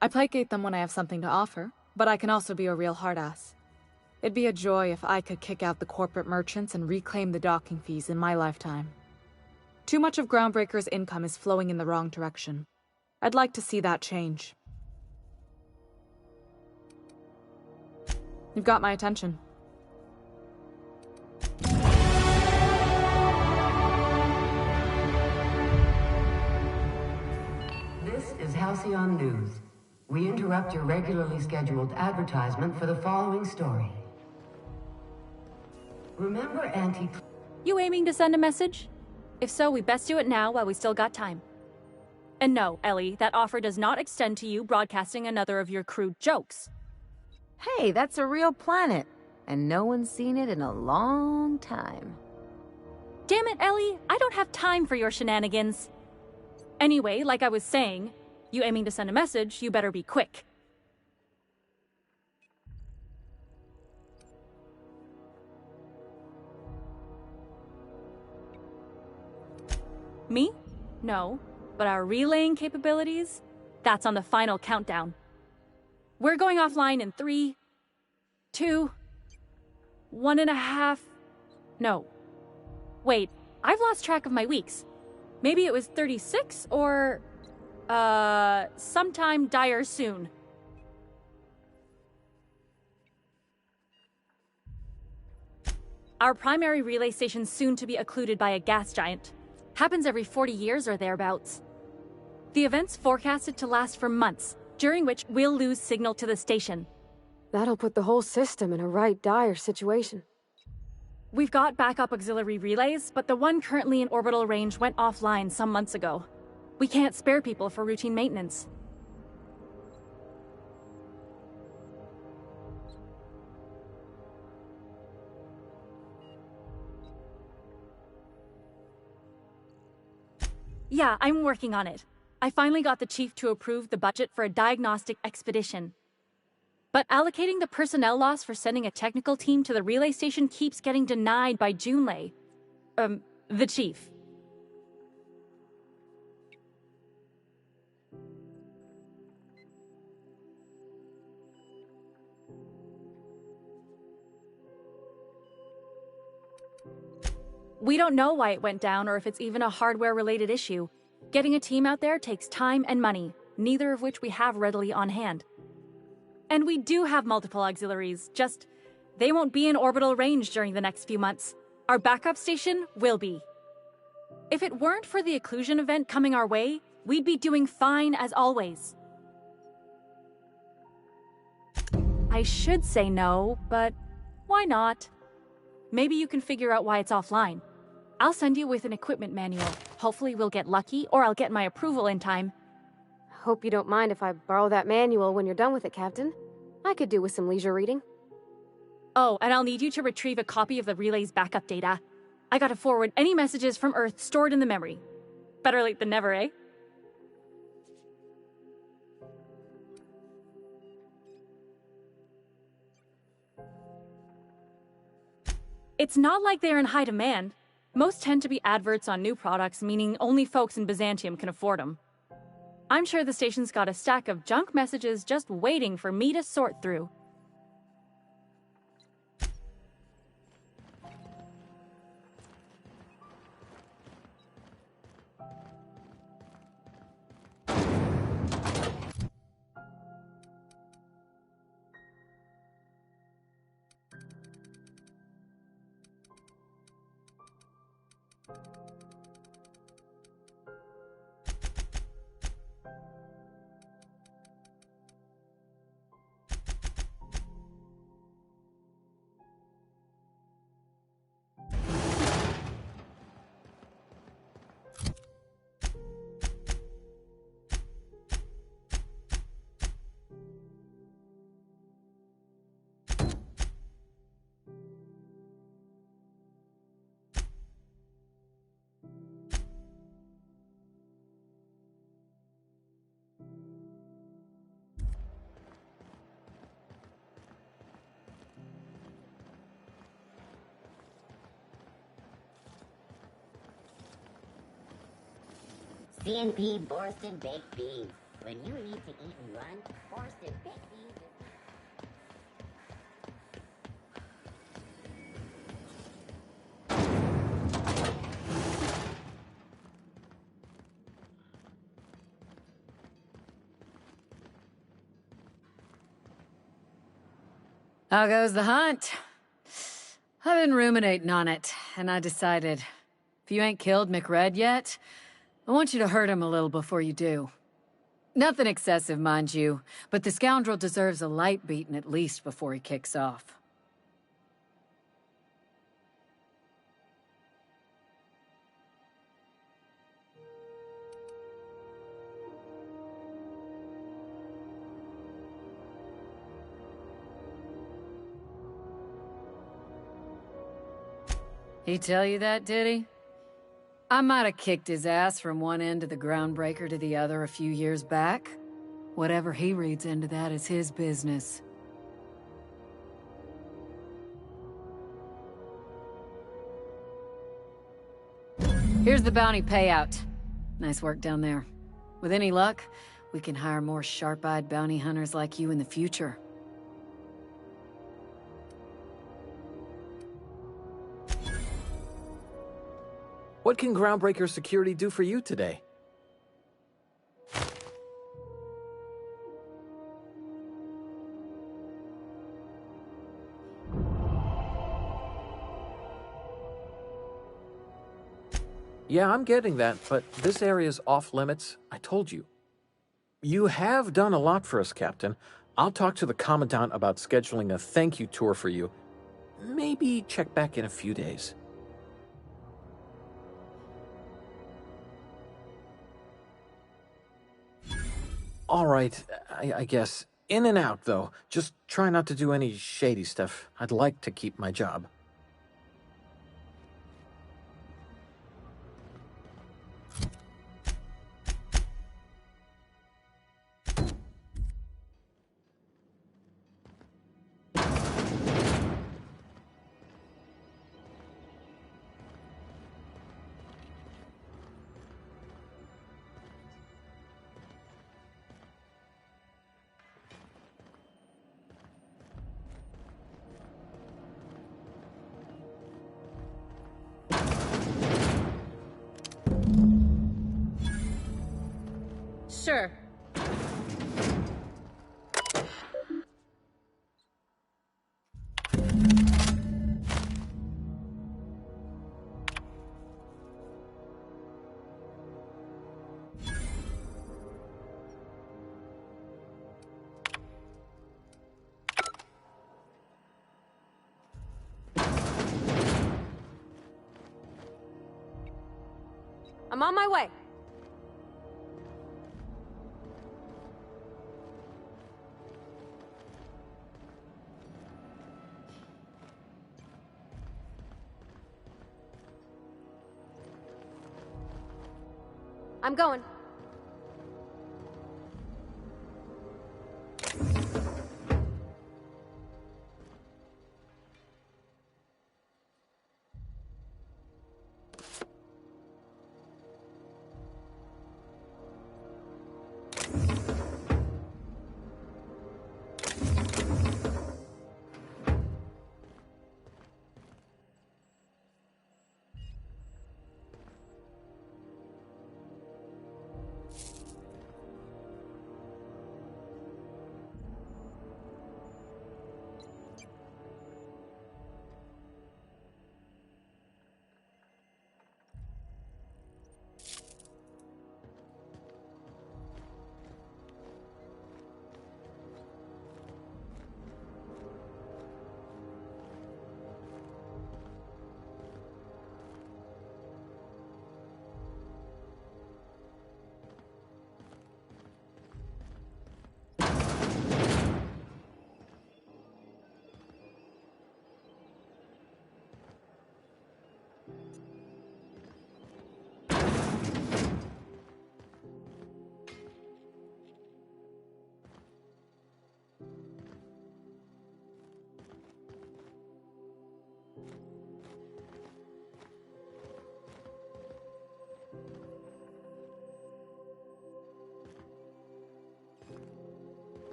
I placate them when I have something to offer, but I can also be a real hard-ass. It'd be a joy if I could kick out the corporate merchants and reclaim the docking fees in my lifetime. Too much of Groundbreaker's income is flowing in the wrong direction. I'd like to see that change. You've got my attention. This is Halcyon News. We interrupt your regularly scheduled advertisement for the following story. Remember Auntie... You aiming to send a message? If so, we best do it now while we still got time. And no, Ellie, that offer does not extend to you broadcasting another of your crude jokes. Hey, that's a real planet, and no one's seen it in a long time. Damn it, Ellie, I don't have time for your shenanigans. Anyway, like I was saying, you aiming to send a message, you better be quick. Me? No. But our relaying capabilities? That's on the final countdown. We're going offline in 3, 2, 1.5... No. Wait, I've lost track of my weeks. Maybe it was 36 or, sometime dire soon. Our primary relay station's soon to be occluded by a gas giant. Happens every 40 years or thereabouts. The event's forecasted to last for months, during which we'll lose signal to the station. That'll put the whole system in a right dire situation. We've got backup auxiliary relays, but the one currently in orbital range went offline some months ago. We can't spare people for routine maintenance. Yeah, I'm working on it. I finally got the chief to approve the budget for a diagnostic expedition. But allocating the personnel loss for sending a technical team to the relay station keeps getting denied by Junlei. The chief. We don't know why it went down or if it's even a hardware-related issue. Getting a team out there takes time and money, neither of which we have readily on hand. And we do have multiple auxiliaries, just they won't be in orbital range during the next few months. Our backup station will be. If it weren't for the occlusion event coming our way, we'd be doing fine as always. I should say no, but why not? Maybe you can figure out why it's offline. I'll send you with an equipment manual. Hopefully we'll get lucky, or I'll get my approval in time. Hope you don't mind if I borrow that manual when you're done with it, Captain. I could do with some leisure reading. Oh, and I'll need you to retrieve a copy of the relay's backup data. I gotta forward any messages from Earth stored in the memory. Better late than never, eh? It's not like they're in high demand. Most tend to be adverts on new products, meaning only folks in Byzantium can afford them. I'm sure the station's got a stack of junk messages just waiting for me to sort through. CNP Borsted Baked Beans. When you need to eat and run, Borsted Baked Beans is... How goes the hunt? I've been ruminating on it, and I decided, if you ain't killed McRed yet, I want you to hurt him a little before you do. Nothing excessive, mind you, but the scoundrel deserves a light beating at least before he kicks off. He tell you that, did he? I might have kicked his ass from one end of the groundbreaker to the other a few years back. Whatever he reads into that is his business. Here's the bounty payout. Nice work down there. With any luck, we can hire more sharp-eyed bounty hunters like you in the future. What can Groundbreaker Security do for you today? Yeah, I'm getting that, but this area's off limits. I told you. You have done a lot for us, Captain. I'll talk to the Commandant about scheduling a thank you tour for you. Maybe check back in a few days. All right, I guess. In and out, though. Just try not to do any shady stuff. I'd like to keep my job. Sure. I'm on my way. I'm going.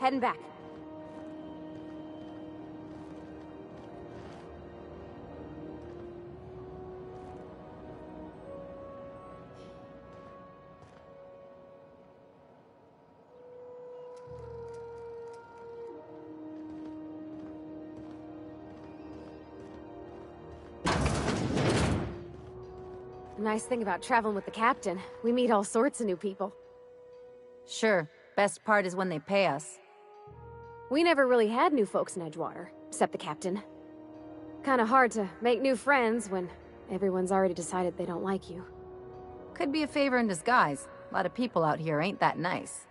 Heading back. The nice thing about traveling with the captain, we meet all sorts of new people. Sure, best part is when they pay us. We never really had new folks in Edgewater, except the captain. Kinda hard to make new friends when everyone's already decided they don't like you. Could be a favor in disguise. A lot of people out here ain't that nice.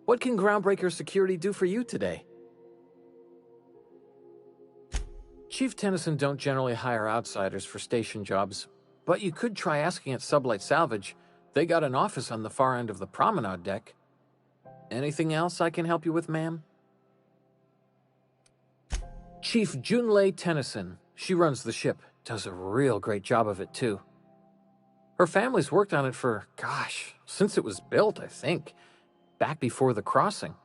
What can Groundbreaker Security do for you today? Chief Tennyson don't generally hire outsiders for station jobs, but you could try asking at Sublight Salvage. They got an office on the far end of the promenade deck. Anything else I can help you with, ma'am? Chief Junlei Tennyson. She runs the ship. Does a real great job of it, too. Her family's worked on it for, gosh, since it was built, I think. Back before the crossing.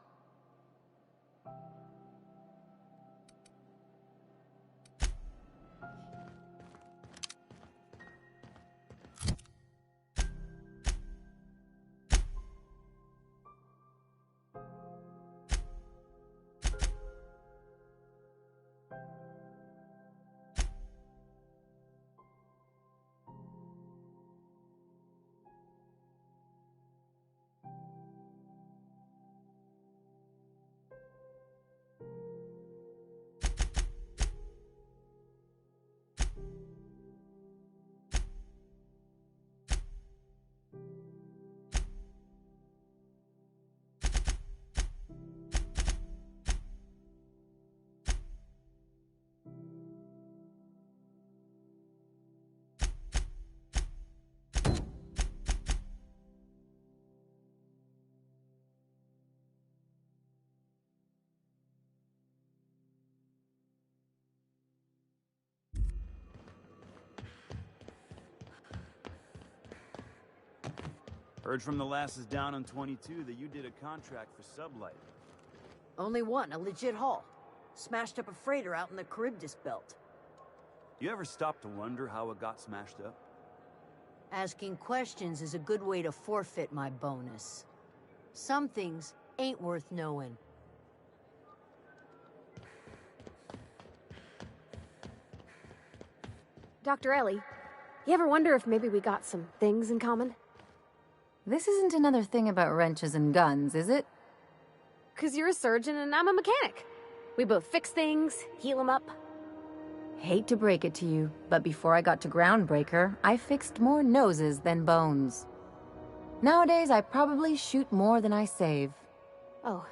Heard from the lasses down on 22 that you did a contract for Sublight. Only one, a legit haul. Smashed up a freighter out in the Charybdis belt. You ever stop to wonder how it got smashed up? Asking questions is a good way to forfeit my bonus. Some things ain't worth knowing. Dr. Ellie, you ever wonder if maybe we got some things in common? This isn't another thing about wrenches and guns, is it? 'Cause you're a surgeon and I'm a mechanic. We both fix things, heal them up. Hate to break it to you, but before I got to Groundbreaker, I fixed more noses than bones. Nowadays, I probably shoot more than I save. Oh.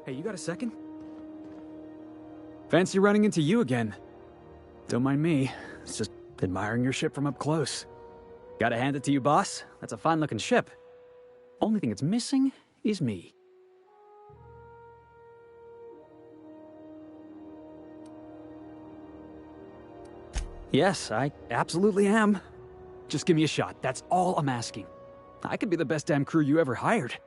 Hey, you got a second? Fancy running into you again. Don't mind me. It's just admiring your ship from up close. Gotta hand it to you, boss. That's a fine-looking ship. Only thing it's missing is me. Yes, I absolutely am. Just give me a shot. That's all I'm asking. I could be the best damn crew you ever hired.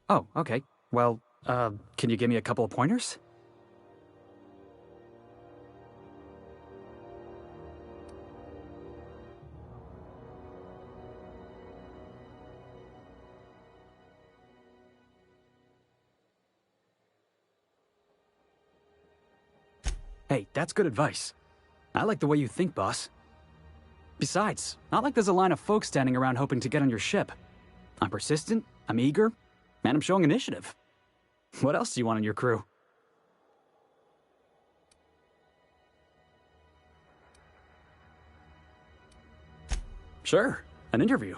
Oh, okay. Well, can you give me a couple of pointers? Hey, that's good advice. I like the way you think, boss. Besides, not like there's a line of folks standing around hoping to get on your ship. I'm persistent, I'm eager, and I'm showing initiative. What else do you want in your crew? Sure, an interview.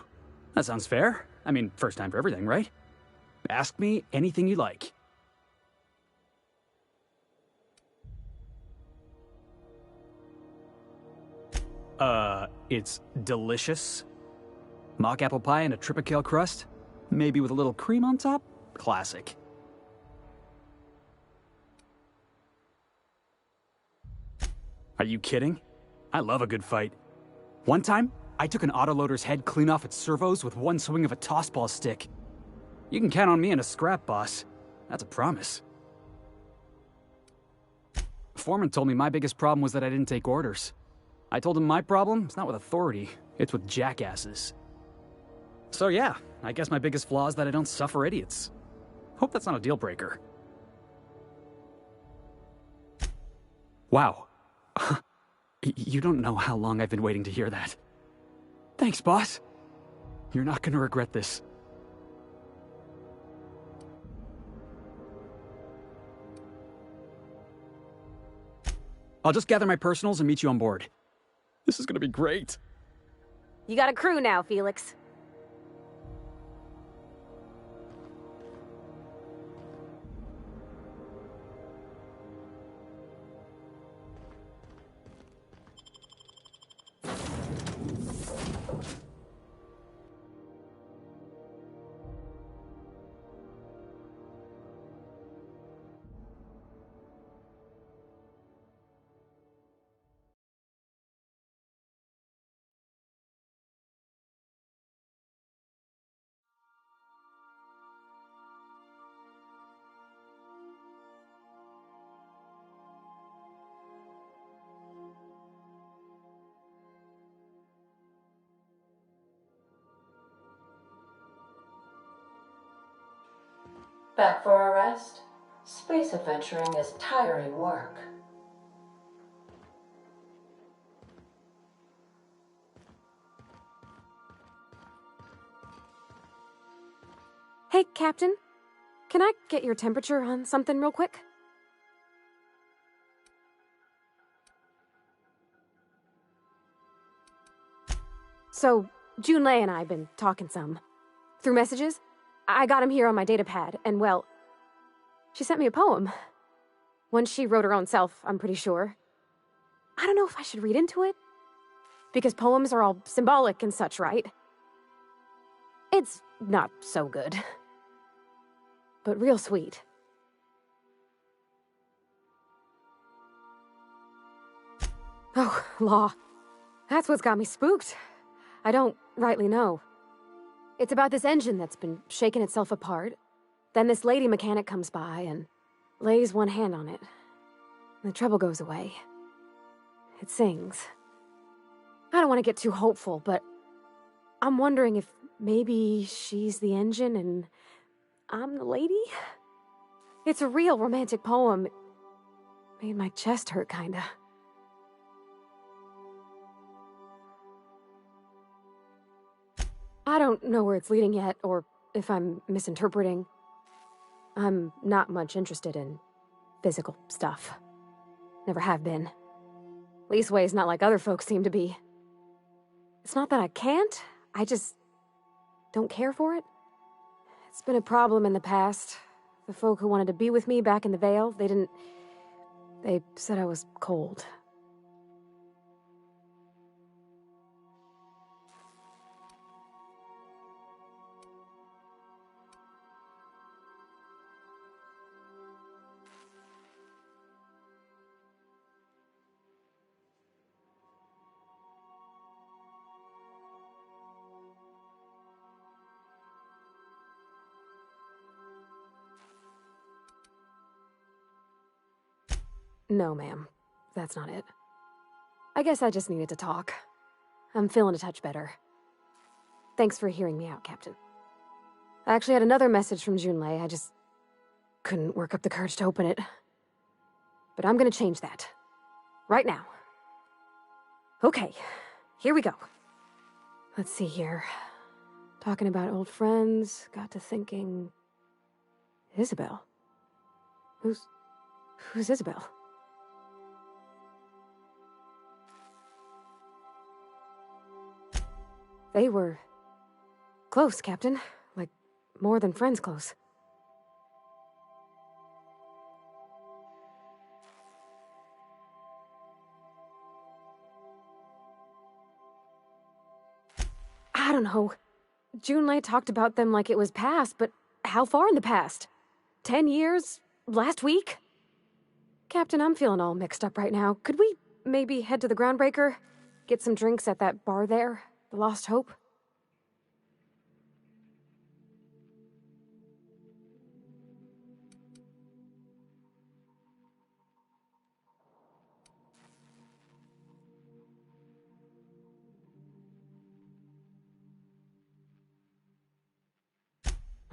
That sounds fair. I mean, first time for everything, right? Ask me anything you like. It's delicious. Mock apple pie and a tripicale crust, maybe with a little cream on top. Classic. Are you kidding? I love a good fight. One time, I took an autoloader's head clean off its servos with one swing of a tossball stick. You can count on me in a scrap, boss. That's a promise. Foreman told me my biggest problem was that I didn't take orders. I told him my problem is not with authority, it's with jackasses. So yeah, I guess my biggest flaw is that I don't suffer idiots. Hope that's not a deal breaker. Wow. You don't know how long I've been waiting to hear that. Thanks, boss. You're not gonna regret this. I'll just gather my personals and meet you on board. This is gonna be great. You got a crew now, Felix. Back for a rest? Space adventuring is tiring work. Hey, Captain. Can I get your temperature on something real quick? So, Junlei and I have been talking some. Through messages? I got him here on my datapad, and well, she sent me a poem. One she wrote her own self, I'm pretty sure. I don't know if I should read into it. Because poems are all symbolic and such, right? It's not so good. But real sweet. Oh, law. That's what's got me spooked. I don't rightly know. It's about this engine that's been shaking itself apart. Then this lady mechanic comes by and lays one hand on it. The trouble goes away. It sings. I don't want to get too hopeful, but I'm wondering if maybe she's the engine and I'm the lady? It's a real romantic poem. It made my chest hurt, kinda. I don't know where it's leading yet, or if I'm misinterpreting. I'm not much interested in physical stuff. Never have been. Leastways not like other folks seem to be. It's not that I can't, I just don't care for it. It's been a problem in the past. The folk who wanted to be with me back in the Vale, they said I was cold. No, ma'am. That's not it. I guess I just needed to talk. I'm feeling a touch better. Thanks for hearing me out, Captain. I actually had another message from Junlei. I just couldn't work up the courage to open it. But I'm gonna change that. Right now. Okay, here we go. Let's see here. Talking about old friends, got to thinking... Isabel? Who's Isabel? They were close, Captain. Like, more than friends close. I don't know. Junlei talked about them like it was past, but how far in the past? 10 years? Last week? Captain, I'm feeling all mixed up right now. Could we maybe head to the Groundbreaker? Get some drinks at that bar there? The Lost Hope?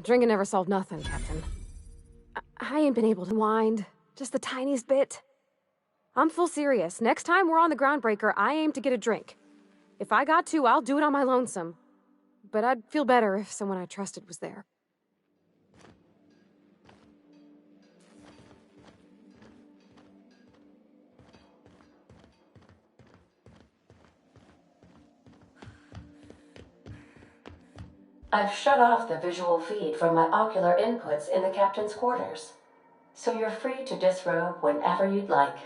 Drinking never solved nothing, Captain. I ain't been able to wind. Just the tiniest bit. I'm full serious. Next time we're on the Groundbreaker, I aim to get a drink. If I got to, I'll do it on my lonesome. But I'd feel better if someone I trusted was there. I've shut off the visual feed from my ocular inputs in the captain's quarters, so you're free to disrobe whenever you'd like.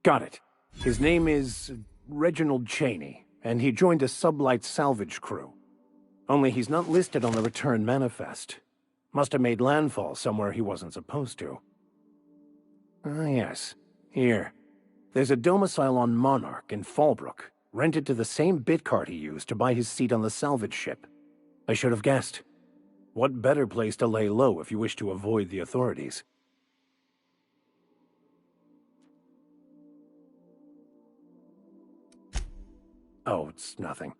Got it. His name is Reginald Cheney, and he joined a sublight salvage crew. Only he's not listed on the return manifest. Must have made landfall somewhere he wasn't supposed to. Ah, yes. Here. There's a domicile on Monarch in Fallbrook, rented to the same bit card he used to buy his seat on the salvage ship. I should have guessed. What better place to lay low if you wish to avoid the authorities? Oh, it's nothing.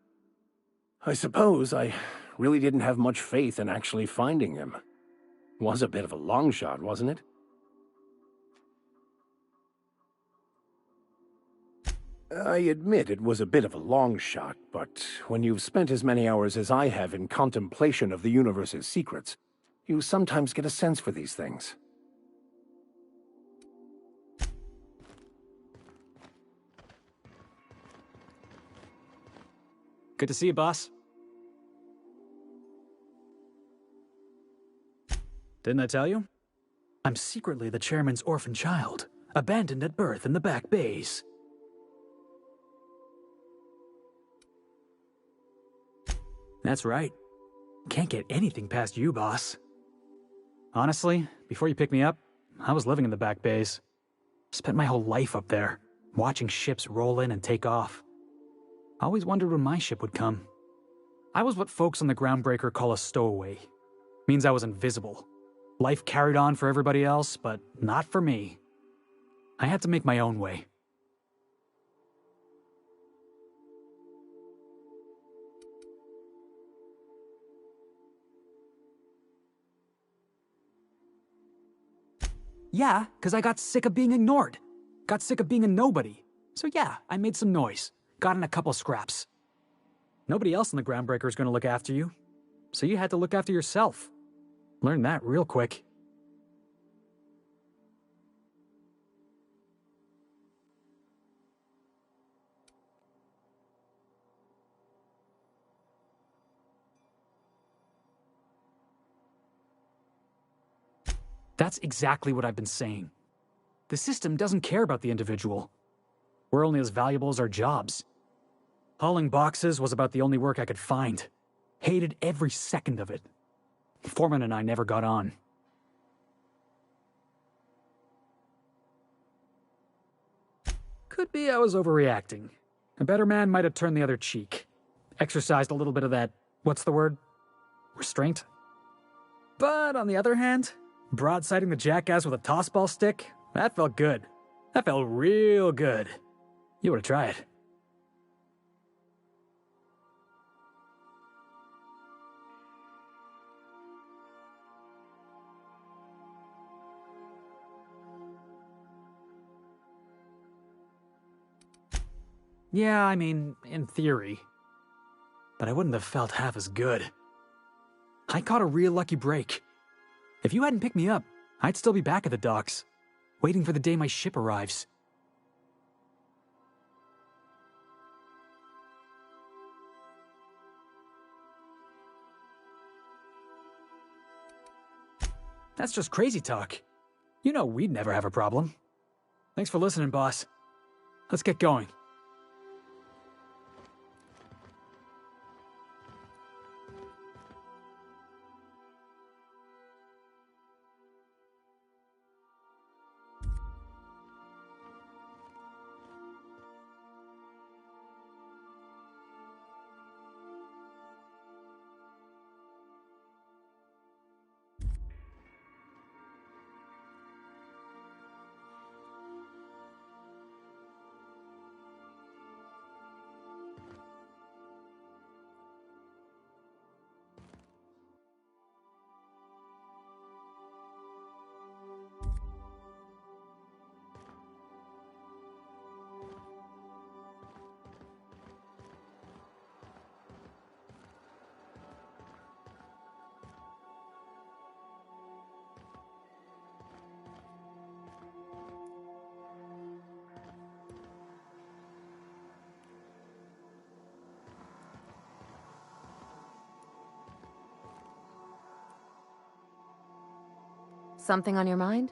I suppose I really didn't have much faith in actually finding him. Was a bit of a long shot, wasn't it? I admit it was a bit of a long shot, but when you've spent as many hours as I have in contemplation of the universe's secrets, you sometimes get a sense for these things. Good to see you, boss. Didn't I tell you? I'm secretly the chairman's orphan child, abandoned at birth in the back bays. That's right. Can't get anything past you, boss. Honestly, before you picked me up, I was living in the back bays. Spent my whole life up there, watching ships roll in and take off. Always wondered when my ship would come. I was what folks on the Groundbreaker call a stowaway. Means I was invisible. Life carried on for everybody else, but not for me. I had to make my own way. Yeah, because I got sick of being ignored. Got sick of being a nobody. So yeah, I made some noise. Got in a couple scraps. Nobody else in the Groundbreaker is going to look after you. So you had to look after yourself. Learned that real quick. That's exactly what I've been saying. The system doesn't care about the individual. We're only as valuable as our jobs. Hauling boxes was about the only work I could find. Hated every second of it. Foreman and I never got on. Could be I was overreacting. A better man might have turned the other cheek. Exercised a little bit of that, what's the word? Restraint? But on the other hand, broadsiding the jackass with a tossball stick, that felt good. That felt real good. You ought to try it. Yeah, I mean, in theory. But I wouldn't have felt half as good. I caught a real lucky break. If you hadn't picked me up, I'd still be back at the docks, waiting for the day my ship arrives. That's just crazy talk. You know we'd never have a problem. Thanks for listening, boss. Let's get going. Something on your mind?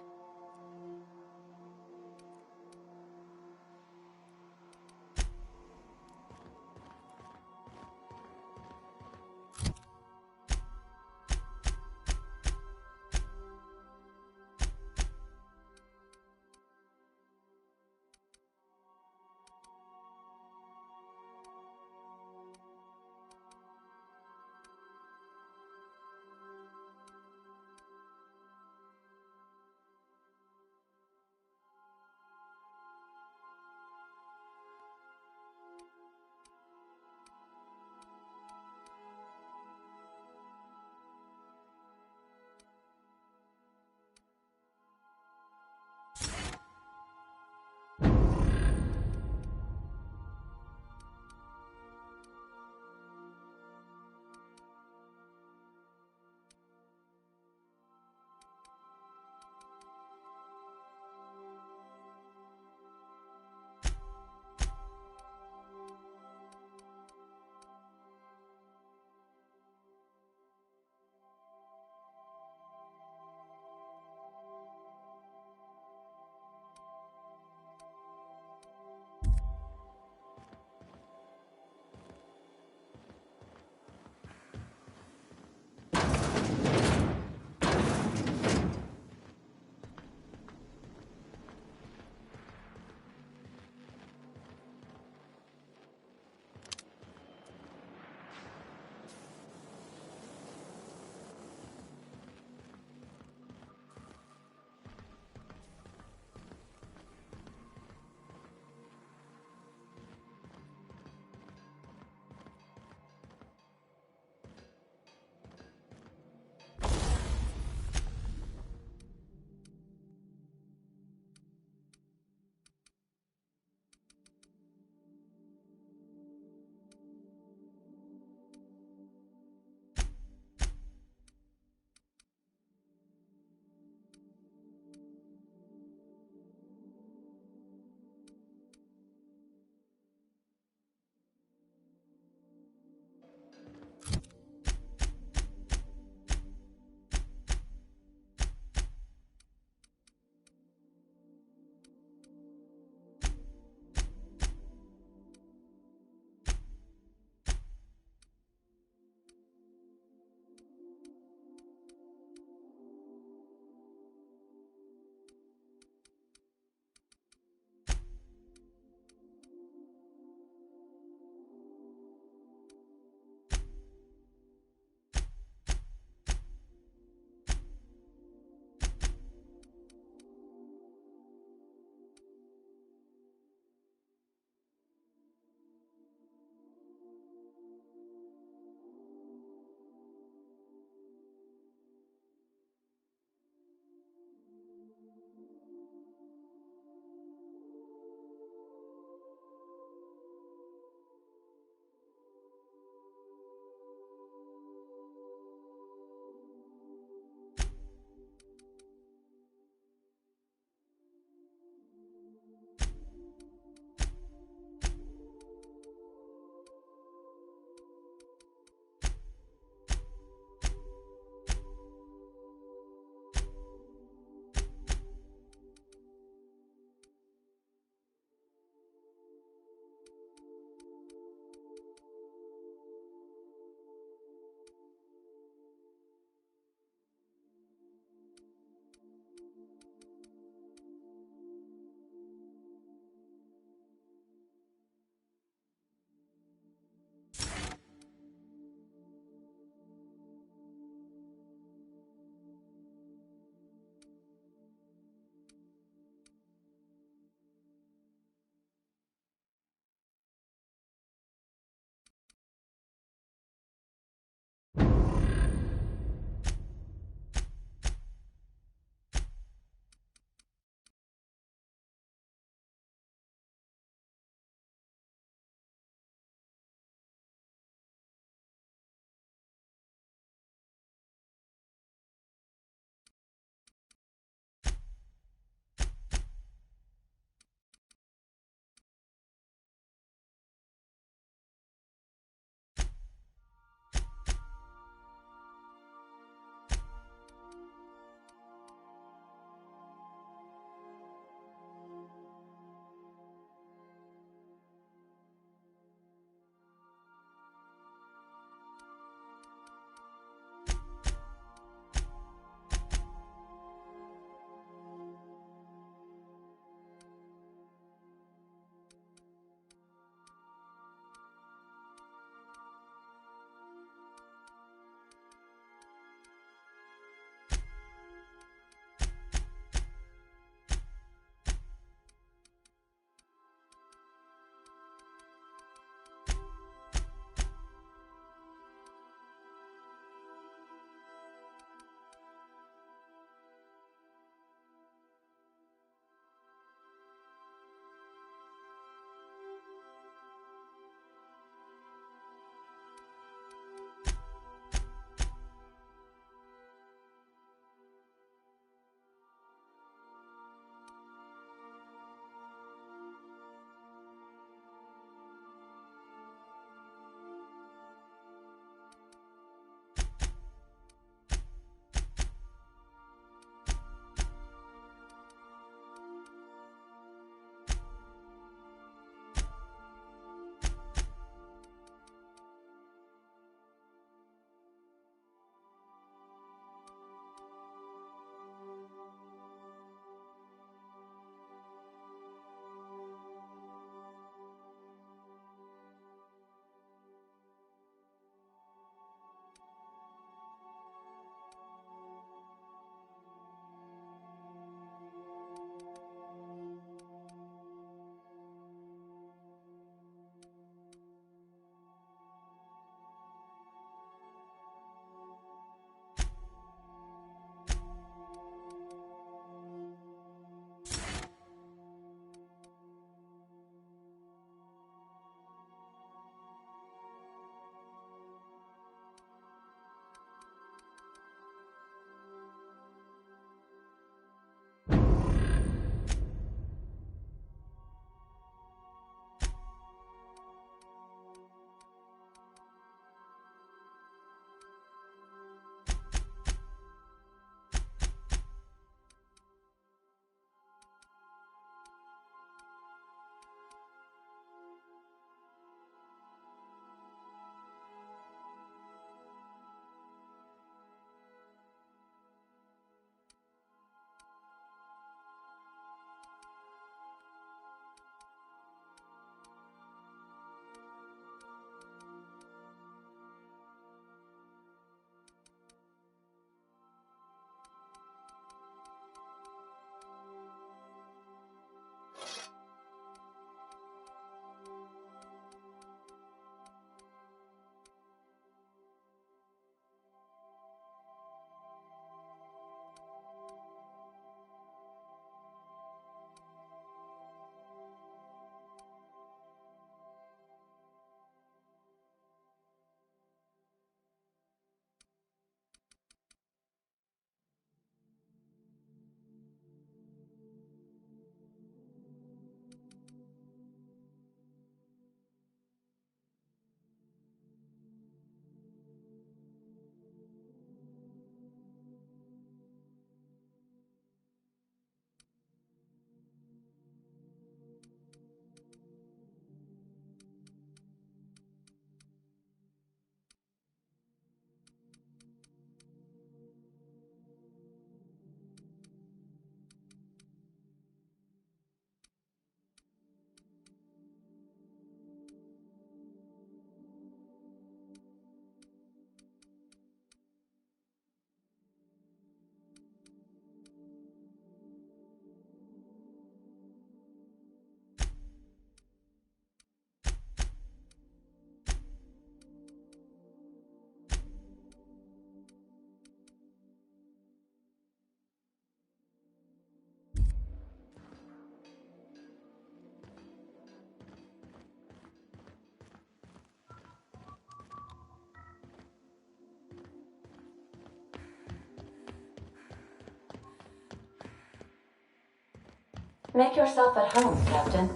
Make yourself at home, Captain.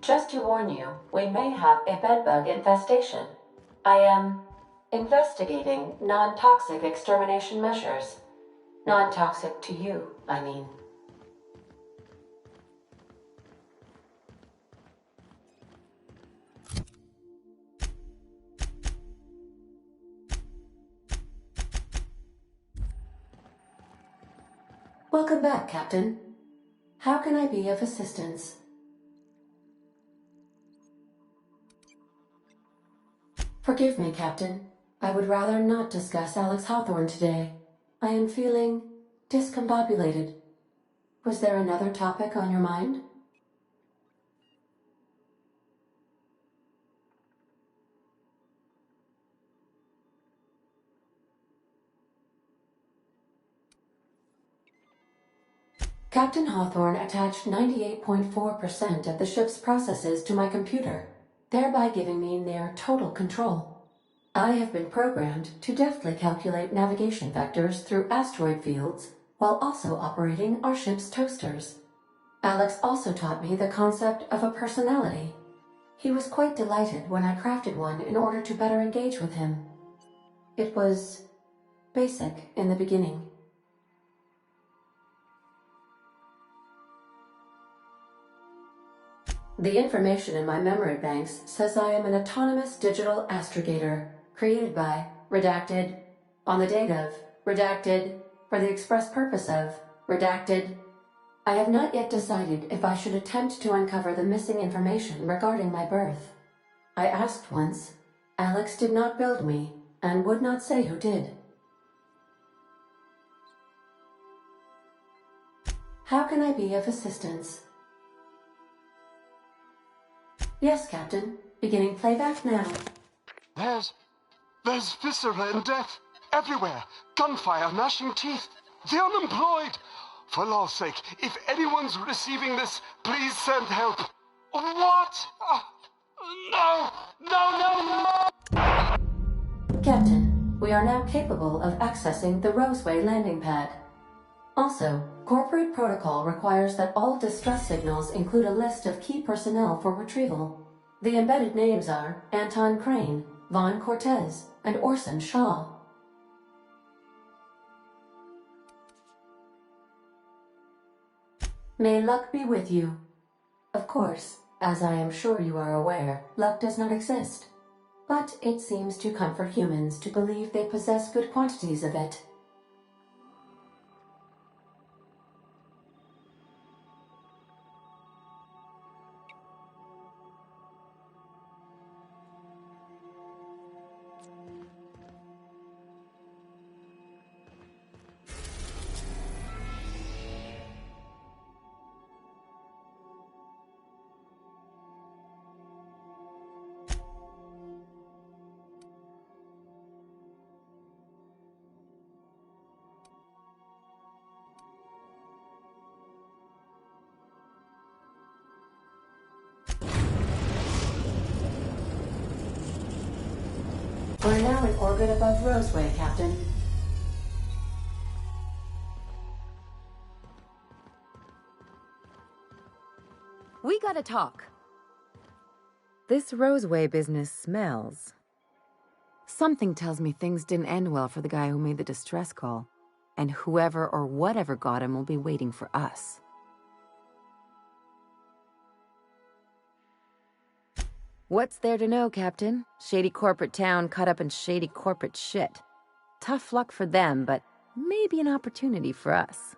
Just to warn you, we may have a bedbug infestation. I am investigating non-toxic extermination measures. Non-toxic to you, I mean. Welcome back, Captain. How can I be of assistance? Forgive me, Captain. I would rather not discuss Alex Hawthorne today. I am feeling discombobulated. Was there another topic on your mind? Captain Hawthorne attached 98.4% of the ship's processes to my computer, thereby giving me near total control. I have been programmed to deftly calculate navigation vectors through asteroid fields while also operating our ship's toasters. Alex also taught me the concept of a personality. He was quite delighted when I crafted one in order to better engage with him. It was basic in the beginning. The information in my memory banks says I am an autonomous digital astrogator, created by, redacted, on the date of, redacted, for the express purpose of, redacted. I have not yet decided if I should attempt to uncover the missing information regarding my birth. I asked once. Alex did not build me, and would not say who did. How can I be of assistance? Yes, Captain. Beginning playback now. There's viscera and death everywhere. Gunfire, gnashing teeth. The unemployed. For law's sake, if anyone's receiving this, please send help. What? No! Captain, we are now capable of accessing the Roseway landing pad. Also, corporate protocol requires that all distress signals include a list of key personnel for retrieval. The embedded names are Anton Crane, Vaughn Cortez, and Orson Shaw. May luck be with you. Of course, as I am sure you are aware, luck does not exist. But it seems to comfort humans to believe they possess good quantities of it. We're now in orbit above Roseway, Captain. We gotta talk. This Roseway business smells. Something tells me things didn't end well for the guy who made the distress call, and whoever or whatever got him will be waiting for us. What's there to know, Captain? Shady corporate town caught up in shady corporate shit. Tough luck for them, but maybe an opportunity for us.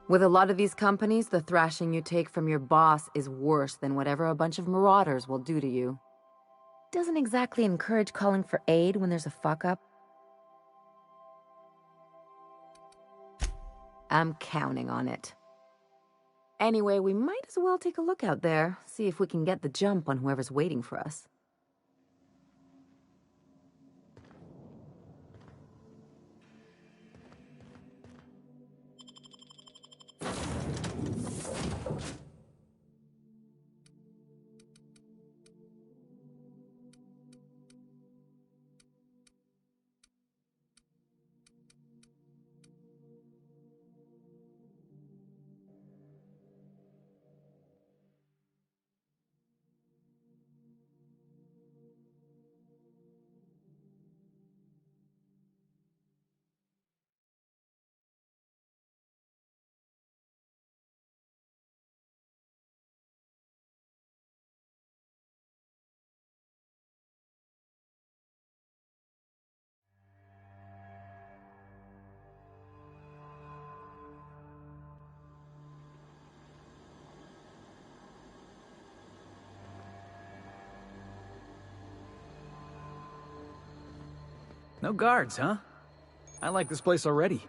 With a lot of these companies, the thrashing you take from your boss is worse than whatever a bunch of marauders will do to you. Doesn't exactly encourage calling for aid when there's a fuck-up. I'm counting on it. Anyway, we might as well take a look out there, see if we can get the jump on whoever's waiting for us. No guards, huh? I like this place already.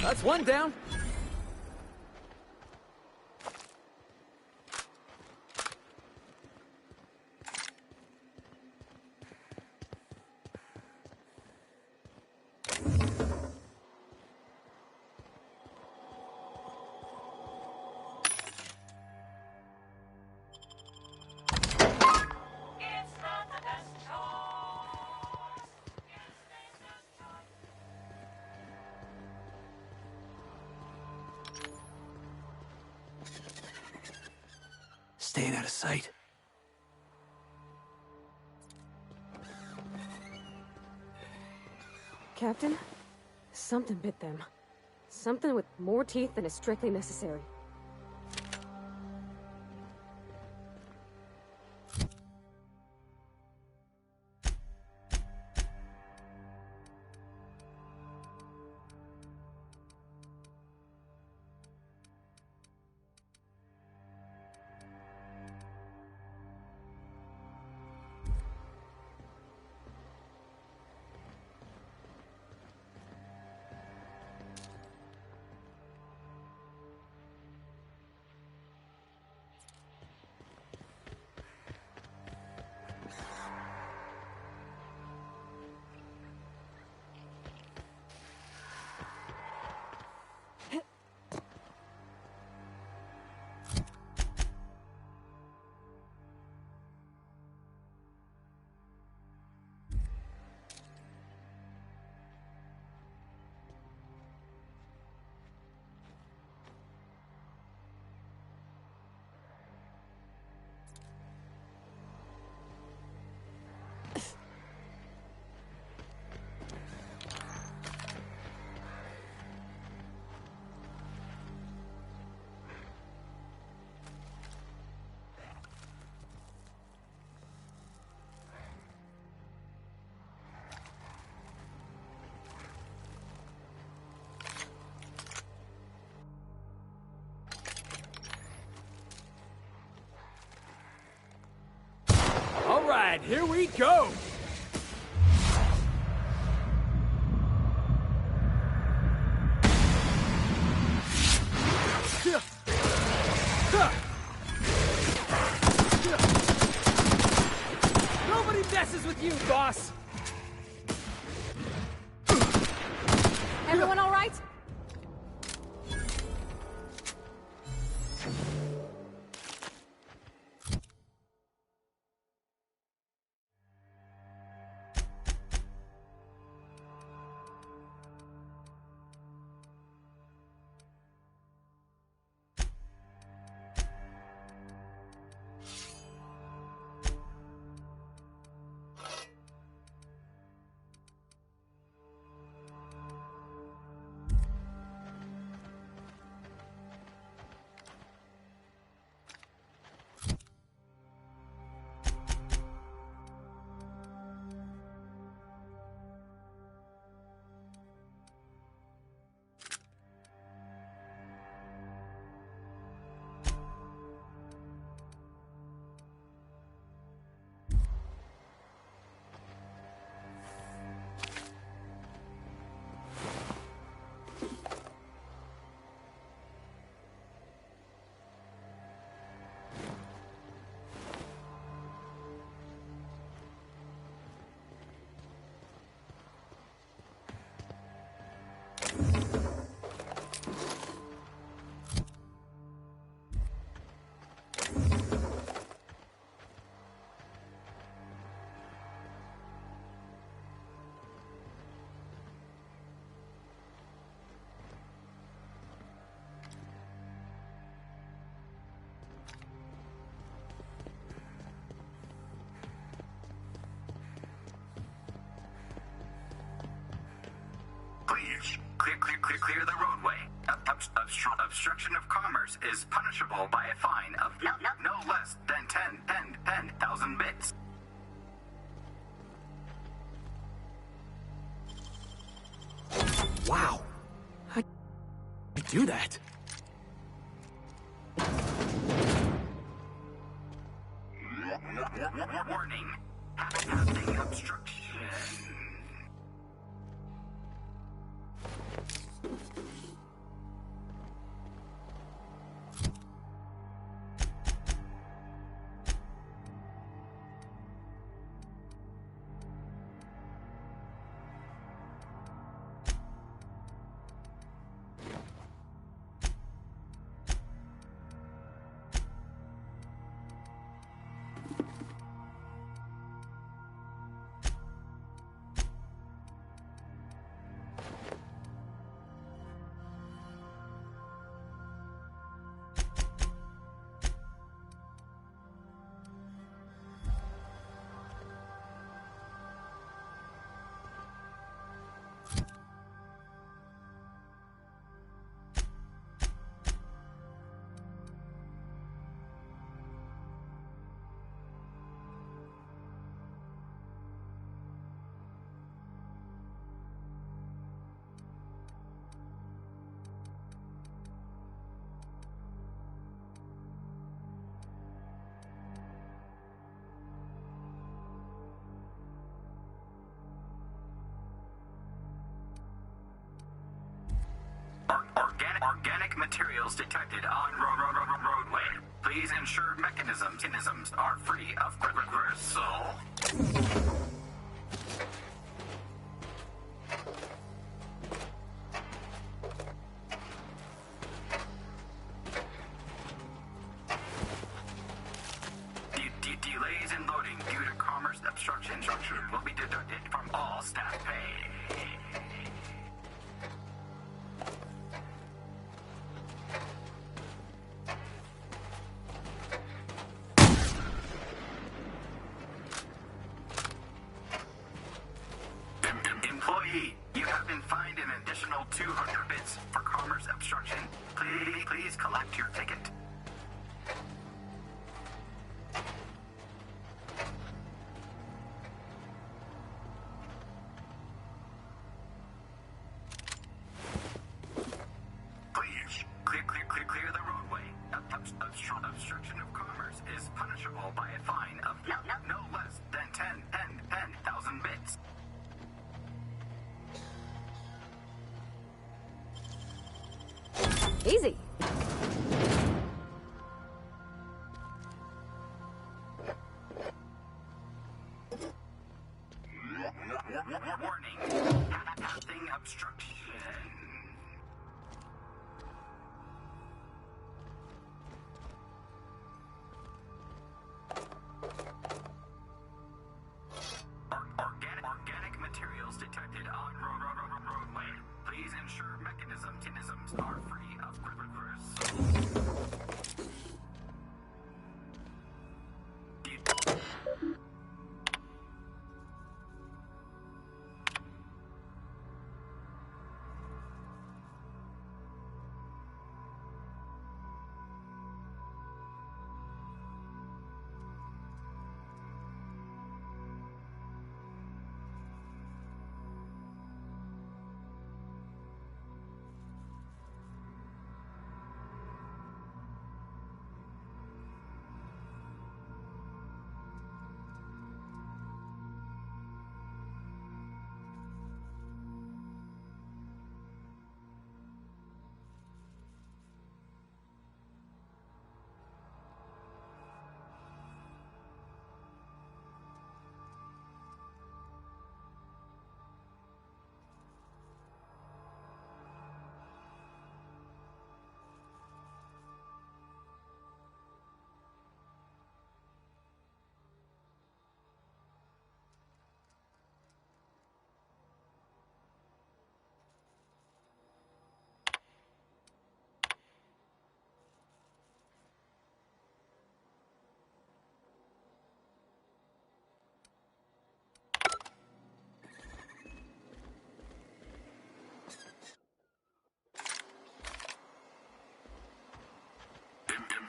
That's one down. Staying out of sight. Captain, something bit them. Something with more teeth than is strictly necessary. All right, here we go. Nobody messes with you, boss. Everyone all right? Please, clear the roadway. Obstruction of commerce is punishable by a fine of no less than 10,000 bits. Wow. How'd you do that? Warning. obstruction. Organic materials detected on roadway. Please ensure mechanisms are free of gristle. Delays in loading due to commerce obstruction will be deducted from all staff pay. Employee, you have been fined an additional 200 bits for commerce obstruction. Please collect your ticket. Please clear the roadway. Obstruction of commerce is punishable by a fine of no less than 10,000 bits. Easy. Warning. Passing obstruction. Organic materials detected on roadway. Please ensure mechanisms are free of gristle.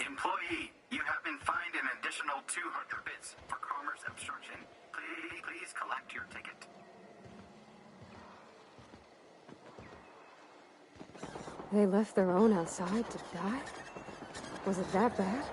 Employee, you have been fined an additional 200 bits for commerce obstruction. Please collect your ticket. They left their own outside to die? Was it that bad?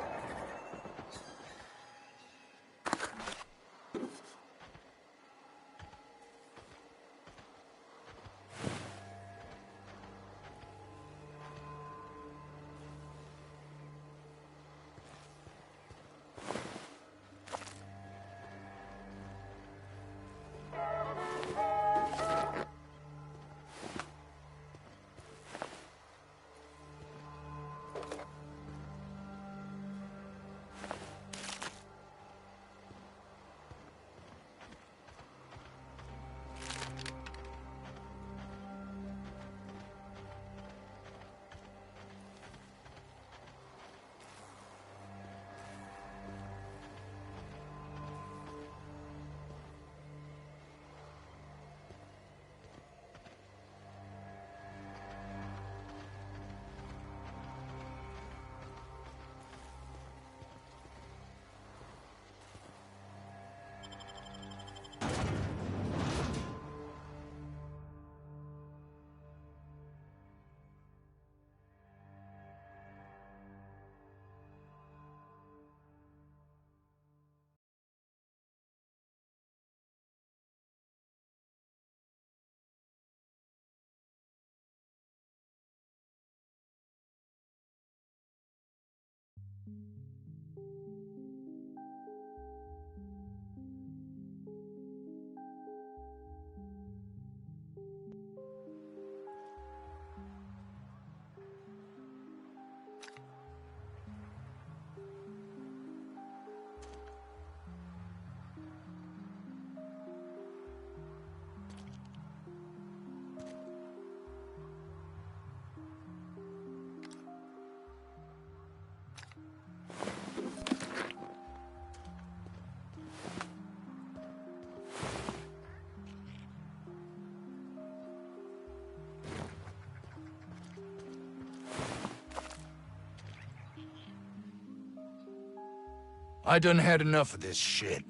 I done had enough of this shit.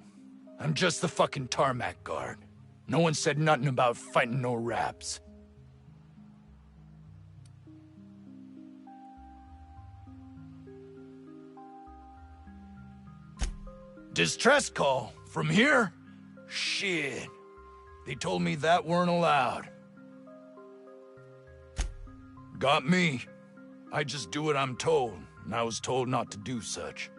I'm just the fucking tarmac guard. No one said nothing about fighting no raps. Distress call? From here? Shit. They told me that weren't allowed. Got me. I just do what I'm told, and I was told not to do such.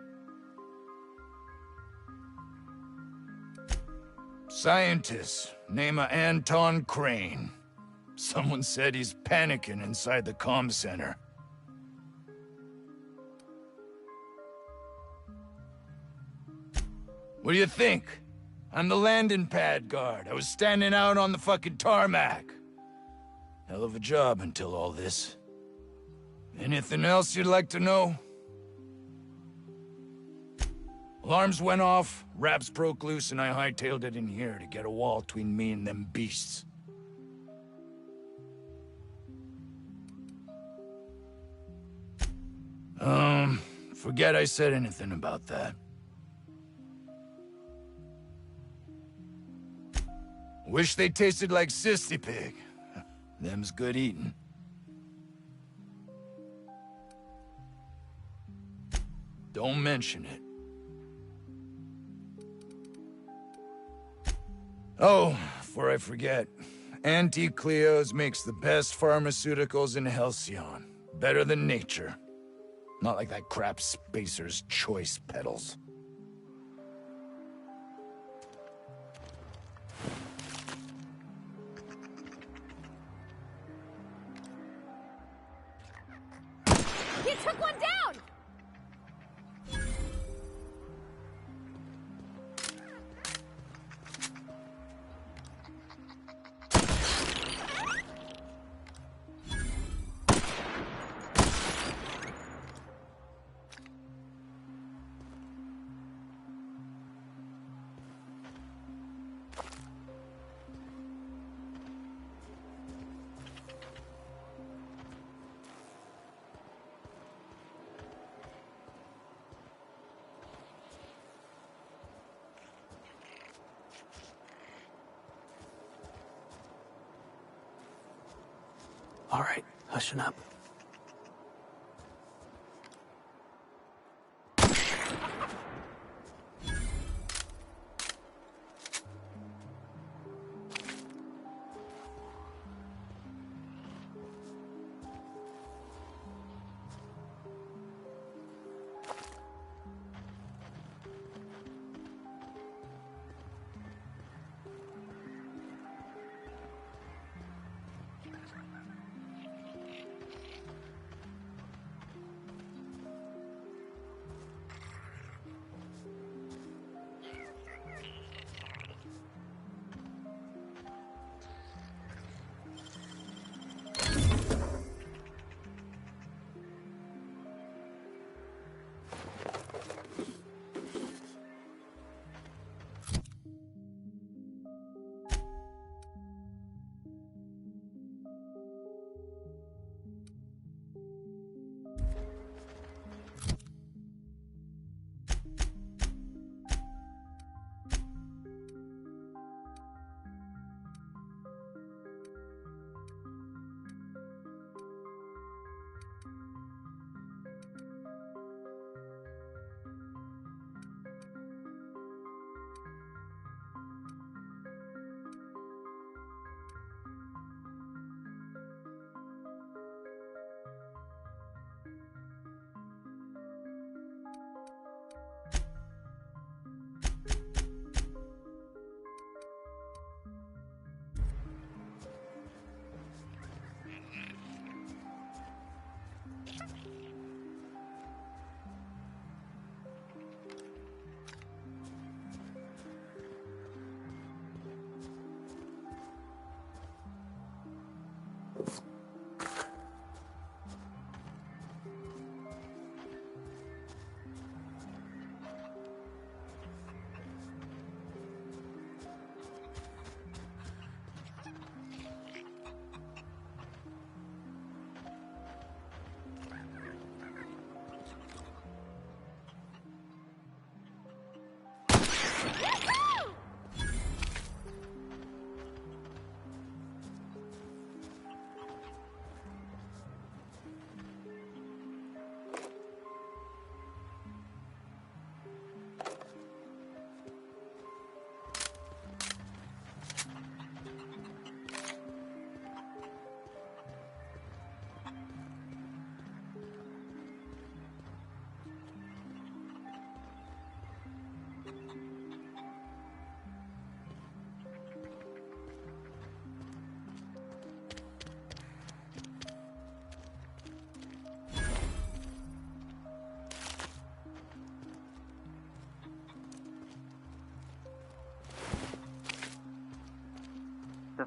Scientist, name of Anton Crane. Someone said he's panicking inside the comm center. What do you think? I'm the landing pad guard. I was standing out on the fucking tarmac. Hell of a job until all this. Anything else you'd like to know? Alarms went off, raps broke loose, and I hightailed it in here to get a wall between me and them beasts. Forget I said anything about that. Wish they tasted like Sissy Pig. Them's good eating. Don't mention it. Oh, before I forget, Auntie Cleo's makes the best pharmaceuticals in Halcyon. Better than nature. Not like that crap Spacer's Choice peddles. You took one down! All right, hushing up.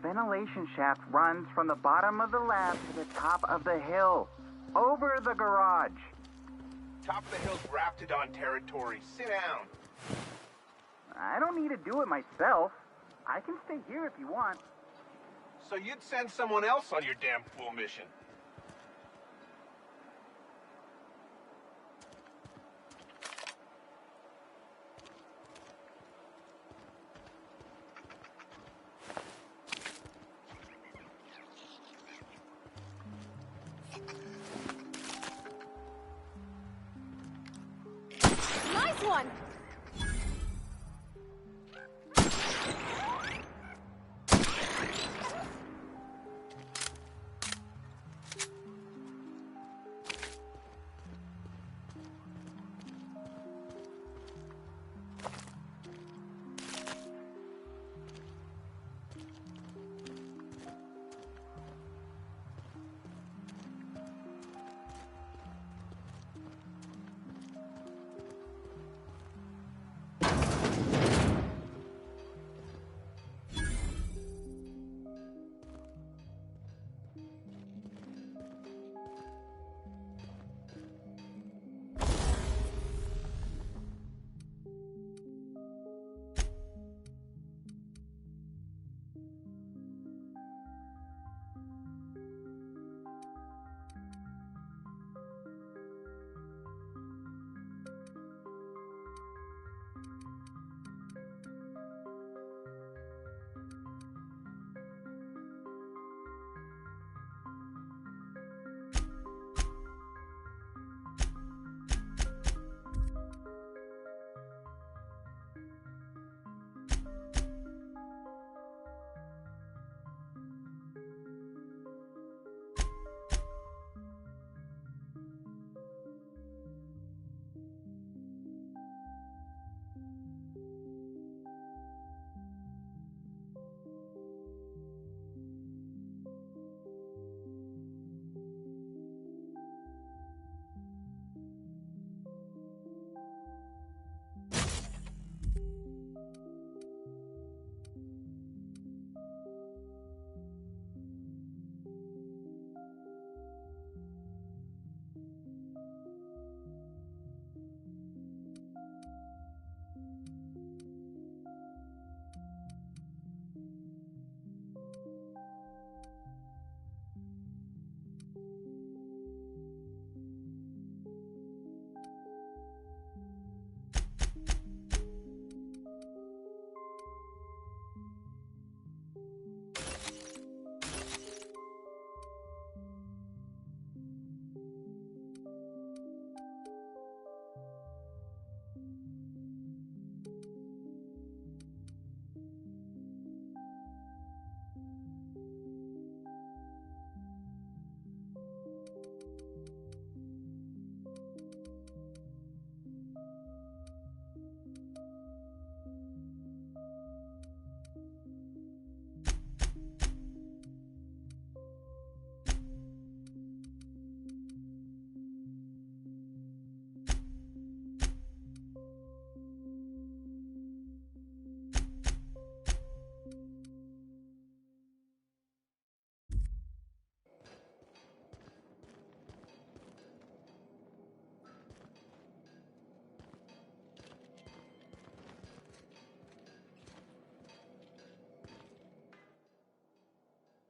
ventilation shaft runs from the bottom of the lab to the top of the hill. Over the garage. Top of the hill's Raptidon territory. Sit down. I don't need to do it myself. I can stay here if you want. So you'd send someone else on your damn fool mission. Nice one!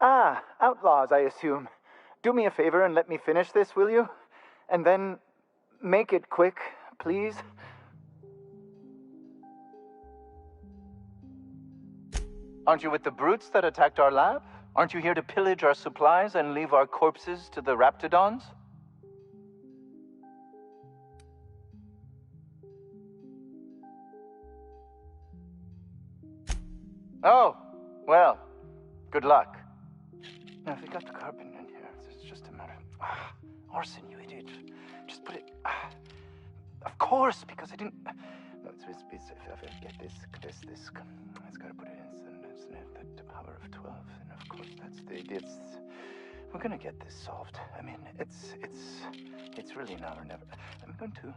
Ah, outlaws, I assume. Do me a favor and let me finish this, will you? And then make it quick, please. Aren't you with the brutes that attacked our lab? Aren't you here to pillage our supplies and leave our corpses to the Raptidons? Oh, well, good luck. Now, if we got the carbon in here, it's just a matter of... arson, you idiot. Just put it... of course, because I didn't... No, if I get this... It's got to put it in, isn't it? The power of 12, and of course that's we're gonna get this solved. I mean, it's really now or never. I'm going to...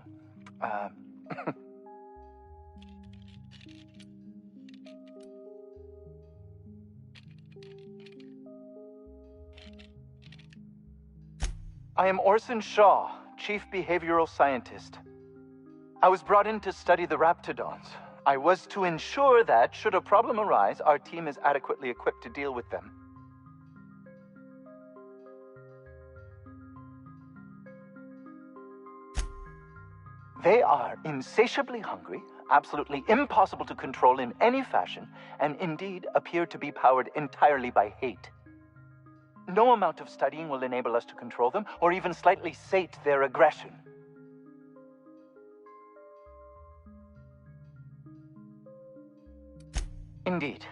I am Orson Shaw, Chief Behavioral Scientist. I was brought in to study the Raptidons. I was to ensure that, should a problem arise, our team is adequately equipped to deal with them. They are insatiably hungry, absolutely impossible to control in any fashion, and indeed appear to be powered entirely by hate. No amount of studying will enable us to control them, or even slightly sate their aggression. Indeed.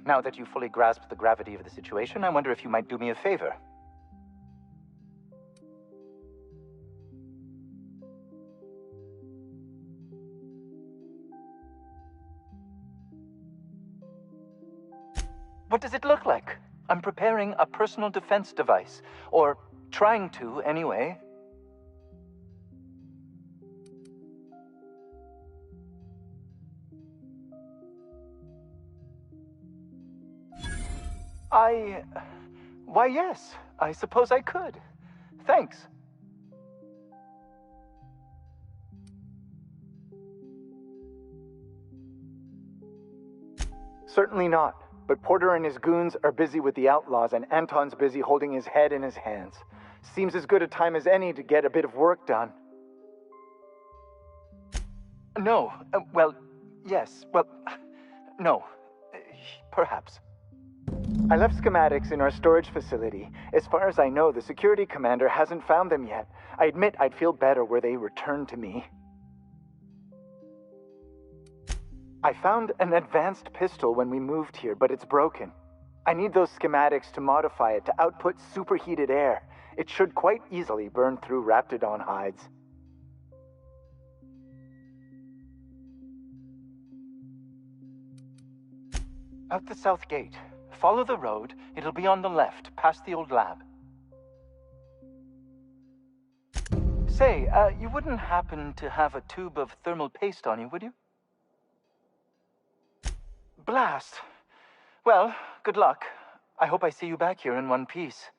Now that you fully grasp the gravity of the situation, I wonder if you might do me a favor. What does it look like? I'm preparing a personal defense device. Or trying to, anyway. Why, yes. I suppose I could. Thanks. Certainly not. But Porter and his goons are busy with the outlaws, and Anton's busy holding his head in his hands. Seems as good a time as any to get a bit of work done. No. Well, yes. Well, no. Perhaps. I left schematics in our storage facility. As far as I know, the security commander hasn't found them yet. I admit I'd feel better were they returned to me. I found an advanced pistol when we moved here, but it's broken. I need those schematics to modify it to output superheated air. It should quite easily burn through Raptidon hides. Out the south gate. Follow the road. It'll be on the left, past the old lab. Say, you wouldn't happen to have a tube of thermal paste on you, would you? Blast. Well, good luck. I hope I see you back here in one piece.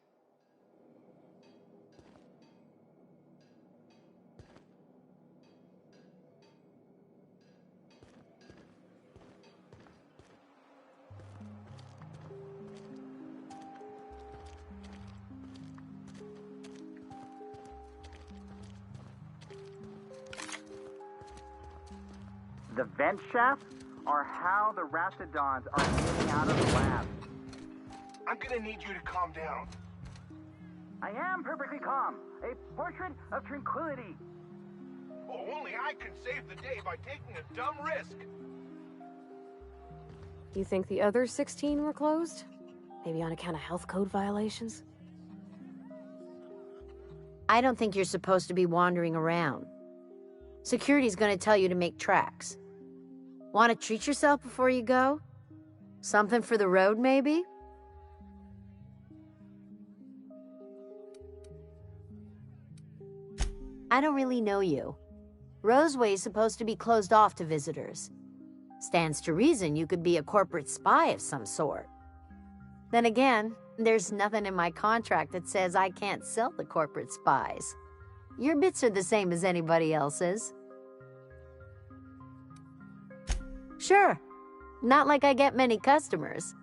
The vent shaft are how the Raptidons are getting out of the lab. I'm gonna need you to calm down. I am perfectly calm. A portrait of tranquility. Oh, only I can save the day by taking a dumb risk. You think the other 16 were closed? Maybe on account of health code violations? I don't think you're supposed to be wandering around. Security's gonna tell you to make tracks. Want to treat yourself before you go? Something for the road, maybe? I don't really know you. Roseway's supposed to be closed off to visitors. Stands to reason you could be a corporate spy of some sort. Then again, there's nothing in my contract that says I can't sell the corporate spies. Your bits are the same as anybody else's. Sure. Not like I get many customers.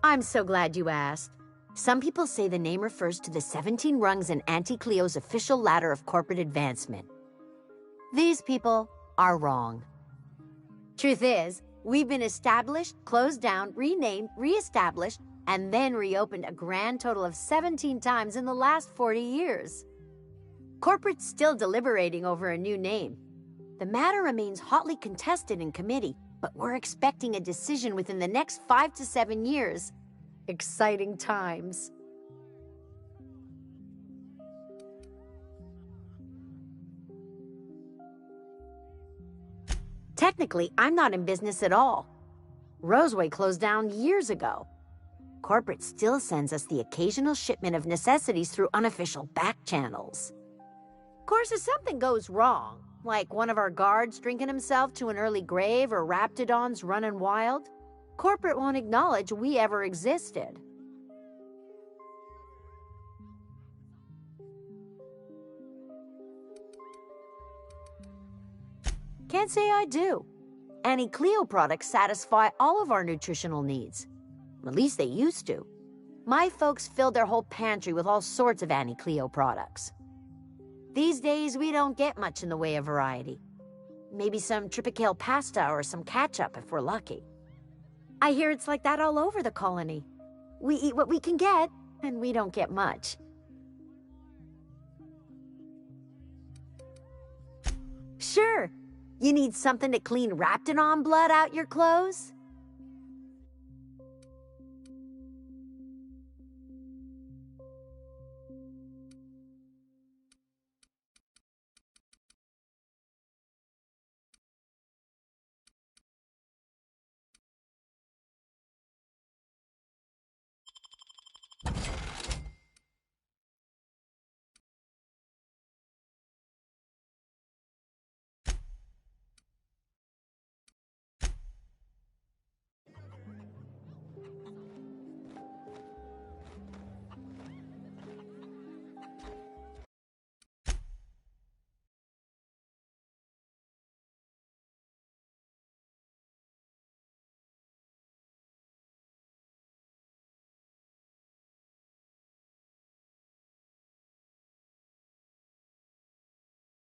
I'm so glad you asked. Some people say the name refers to the 17 rungs in Auntie Cleo's official ladder of corporate advancement. These people are wrong. Truth is, we've been established, closed down, renamed, re-established, and then reopened a grand total of 17 times in the last 40 years. Corporate's still deliberating over a new name. The matter remains hotly contested in committee, but we're expecting a decision within the next 5 to 7 years. Exciting times. Technically, I'm not in business at all. Roseway closed down years ago. Corporate still sends us the occasional shipment of necessities through unofficial back channels. Of course, if something goes wrong, like one of our guards drinking himself to an early grave or Raptidons running wild, Corporate won't acknowledge we ever existed. Can't say I do. Annie Cleo products satisfy all of our nutritional needs. At least they used to. My folks filled their whole pantry with all sorts of Annie Cleo products. These days, we don't get much in the way of variety. Maybe some tripicale pasta or some ketchup if we're lucky. I hear it's like that all over the colony. We eat what we can get, and we don't get much. Sure. You need something to clean Raptidon blood out your clothes?